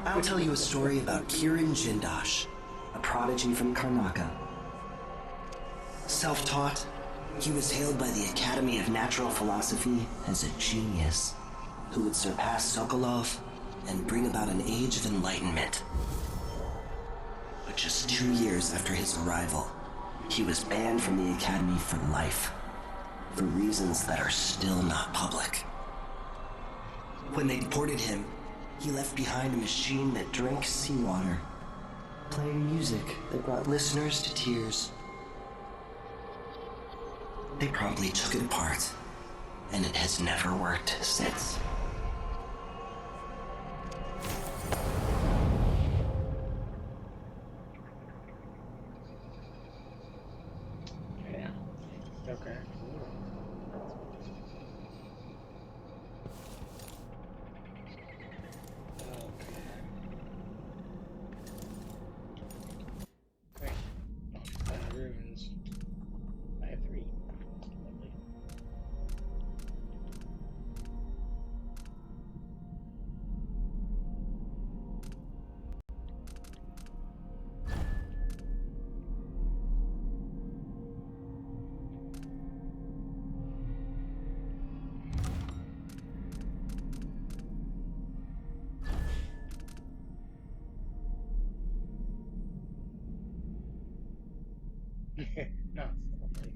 I'll tell you a story about Kirin Jindosh, a prodigy from Karnaka. Self-taught, he was hailed by the Academy of Natural Philosophy as a genius who would surpass Sokolov and bring about an age of enlightenment. But just 2 years after his arrival, he was banned from the Academy for life, for reasons that are still not public. When they deported him, he left behind a machine that drank seawater, playing music that brought listeners to tears. They promptly took it apart, and it has never worked since. Yeah. Okay. Great. Runes. I have 3. Lovely. No, it's lovely.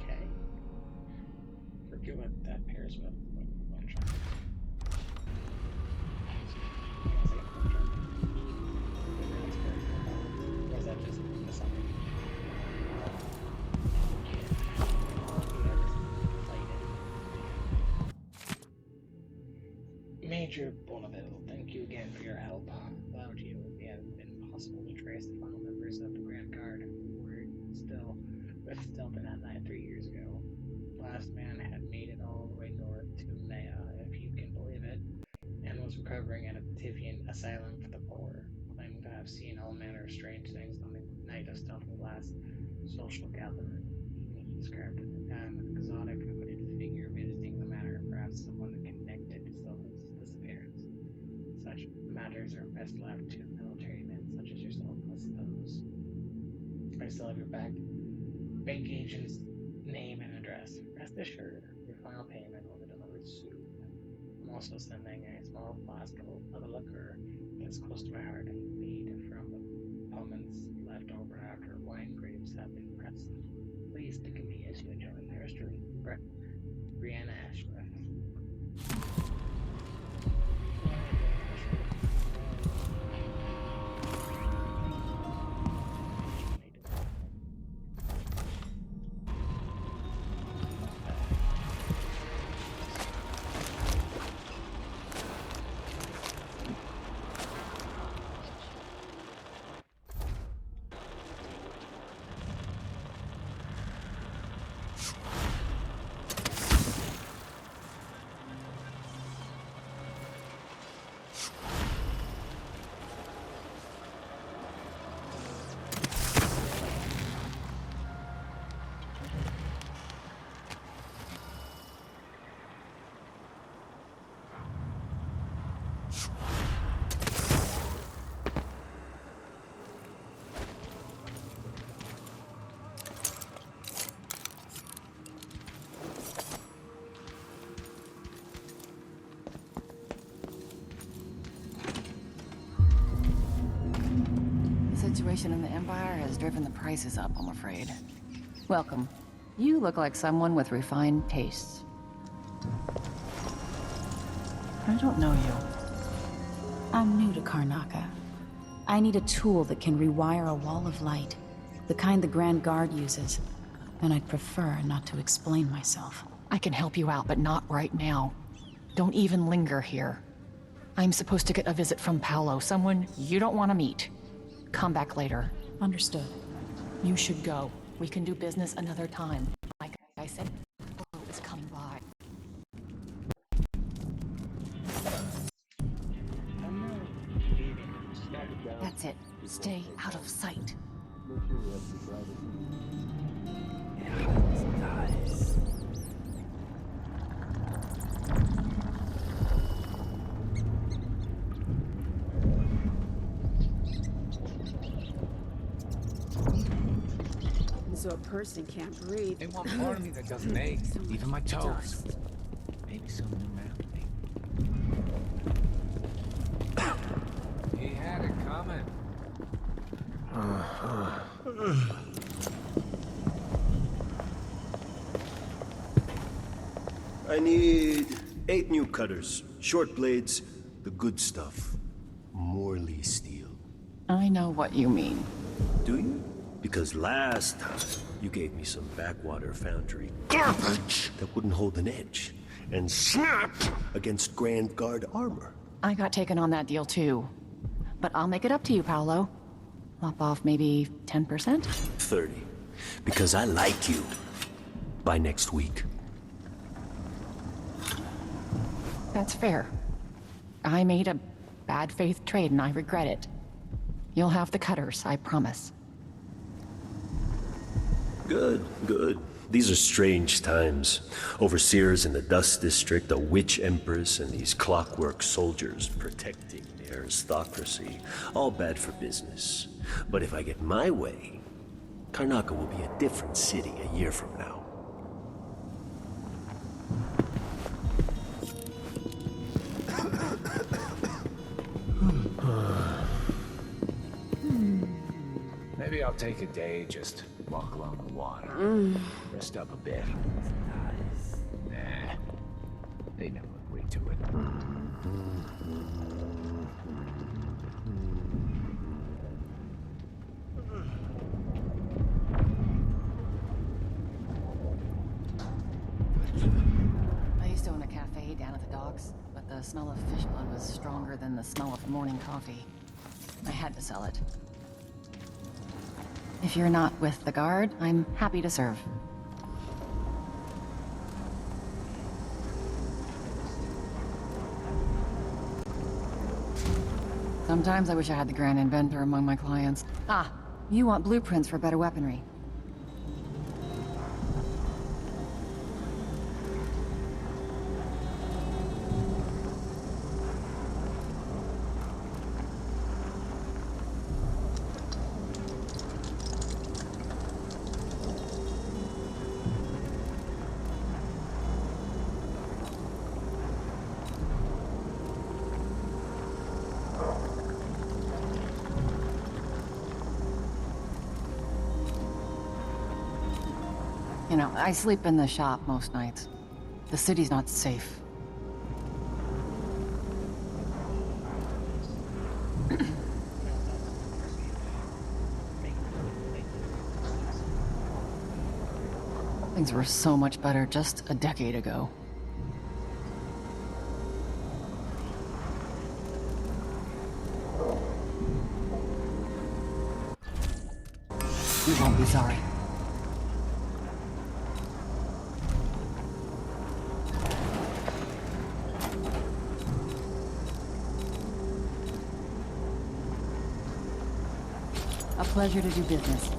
Okay. Forget what that pairs with one shot. Or is that just the summary? Major Bonneville, thank you again for your help. Without you, it would have been impossible to trace the final members of the Grand Guard who were still been at night 3 years ago. Last man had made it all the way north to Maya, if you can believe it, and was recovering at a Tivian asylum for the poor, claiming to have seen all manner of strange things on the night of Stuff's last social gathering. He described an exotic hooded figure visiting the manor, perhaps someone connected to Stuff's disappearance. Such matters are best left to military men such as yourself, I suppose. I still have your bank agent's name and address. Rest assured, your final payment will be delivered soon. I'm also sending a small flask of a liquor as close to my heart and made from the elements left over after wine grapes have been pressed. Please think of me as you enjoy the history. Brianna Ashworth. The situation in the Empire has driven the prices up, I'm afraid. Welcome. You look like someone with refined tastes. I don't know you. I'm new to Karnaca. I need a tool that can rewire a wall of light, the kind the Grand Guard uses, and I'd prefer not to explain myself. I can help you out, but not right now. Don't even linger here. I'm supposed to get a visit from Paolo, someone you don't want to meet. Come back later. Understood. You should go. We can do business another time. Like I said, Paolo is coming by. That's it. Stay out of sight. So a person can't breathe. They want part of me that doesn't ache, even my toes. Maybe some new man. He had it coming. I need 8 new cutters, short blades, the good stuff. Morley steel. I know what you mean. Do you? Because last time, you gave me some backwater foundry garbage that wouldn't hold an edge and snap against Grand Guard armor. I got taken on that deal too. But I'll make it up to you, Paolo. Lop off maybe 10%? 30. Because I like you. By next week. That's fair. I made a bad faith trade and I regret it. You'll have the cutters, I promise. Good, good. These are strange times. Overseers in the Dust District, a witch empress, and these clockwork soldiers protecting the aristocracy. All bad for business. But if I get my way, Karnaca will be a different city a year from now. Maybe I'll take a day, just walk along the water. Rest up a bit. Nah, they never agree to it. I used to own a cafe down at the docks, but the smell of fish blood was stronger than the smell of morning coffee. I had to sell it. If you're not with the guard, I'm happy to serve. Sometimes I wish I had the Grand Inventor among my clients. Ah, you want blueprints for better weaponry. You know, I sleep in the shop most nights. The city's not safe. Things were so much better just a decade ago. You won't be sorry. A pleasure to do business.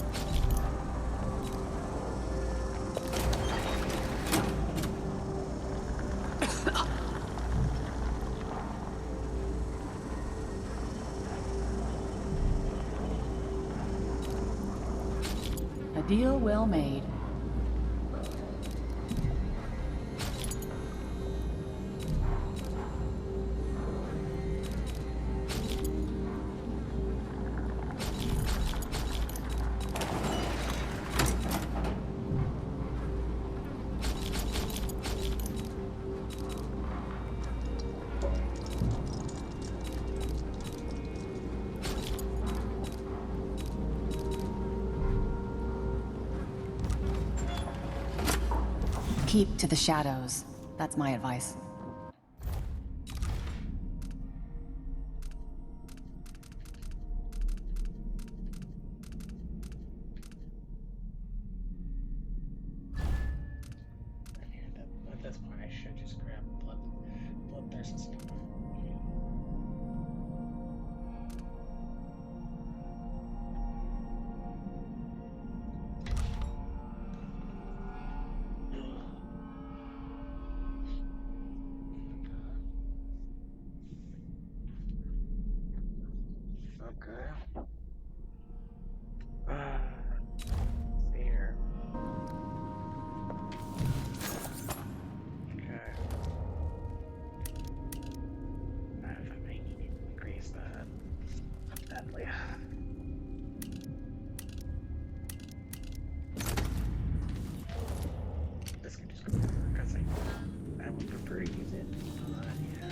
A deal well made. Keep to the shadows. That's my advice. At this point, I should just grab bloodthirst and stuff. Okay. Let's see here. Okay. If I may increase that. Deadly. This can just go because I would prefer to use it. Yeah.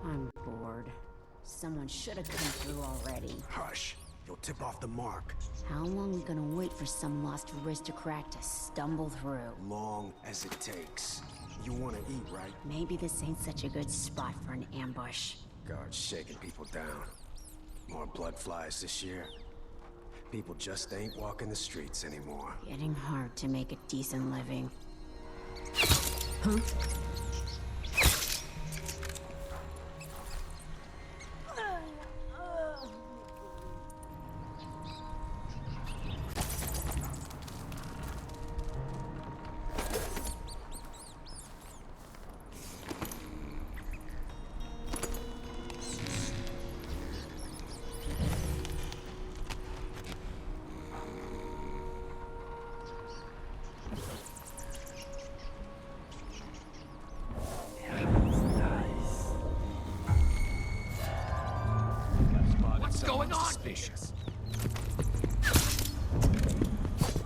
I'm bored. Someone should have come through already. Hush. You'll tip off the mark. How long we gonna wait for some lost aristocrat to stumble through? Long as it takes. You want to eat, right? Maybe this ain't such a good spot for an ambush. Guards shaking people down. More blood flies this year. People just ain't walking the streets anymore. Getting hard to make a decent living. Huh?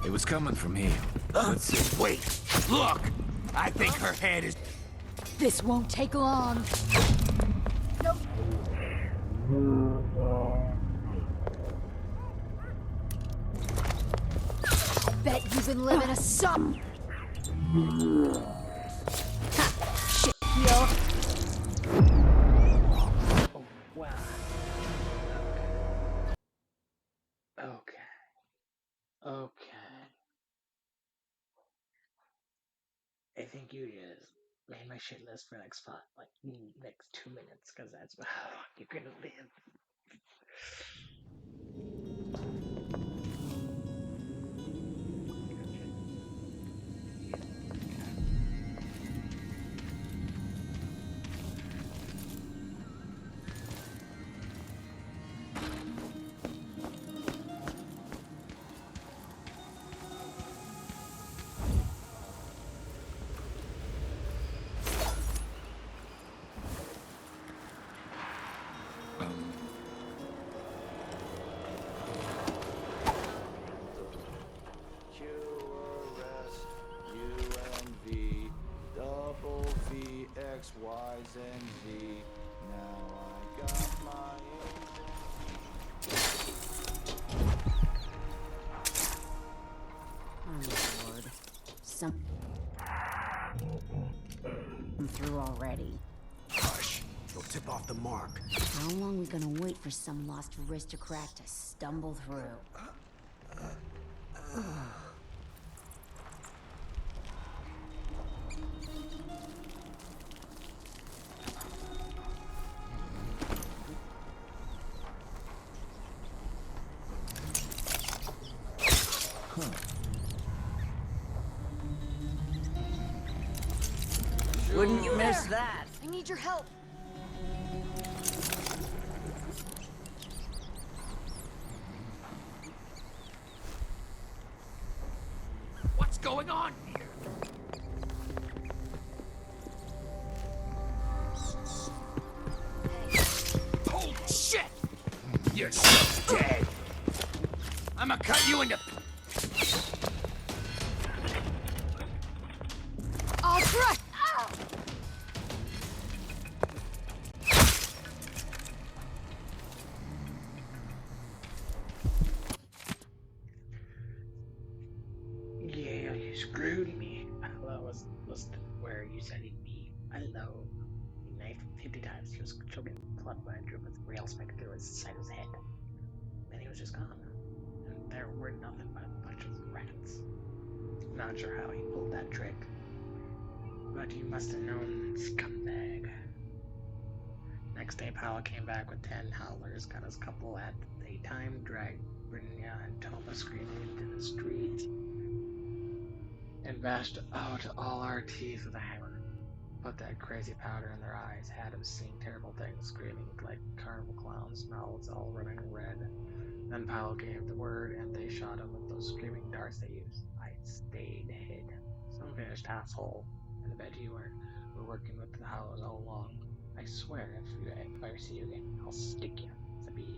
It was coming from here. Let's see. Wait! Look! I think her head is... This won't take long. Bet you've been living a sup. Shit, yo. Oh, wow. Okay. Okay. I think you just made my shit list for next spot, like next 2 minutes, because that's how you're gonna live. QRS double V X Y and Z. Now I got my Oh Lord, some through already. Hush! You'll tip off the mark. How long we gonna wait for some lost aristocrat to stumble through? Wouldn't you miss that? I need your help. What's going on here? Holy shit! You're so dead! I'ma cut you into... I'll try! Yeah, you screwed me. Hello was where you said he'd be. Hello. He knifed him 50 times. He was choking blood when I drove his rail spike through his side of his head. Then he was just gone. And there were nothing but a bunch of rats. Not sure how he pulled that trick. But you must have known, scumbag. Next day, Paolo came back with 10 howlers, got his couple at the daytime, dragged Brynja and Toma screaming into the street, and bashed out all our teeth with a hammer. Put that crazy powder in their eyes, had them seeing terrible things, screaming like carnival clowns, mouths all running red. Then Paolo gave the word, and they shot him with those screaming darts they use. I stayed hid. Some finished asshole. And I bet you were working with the Hollows all along. I swear, if I see you again, I'll stick you as a bee.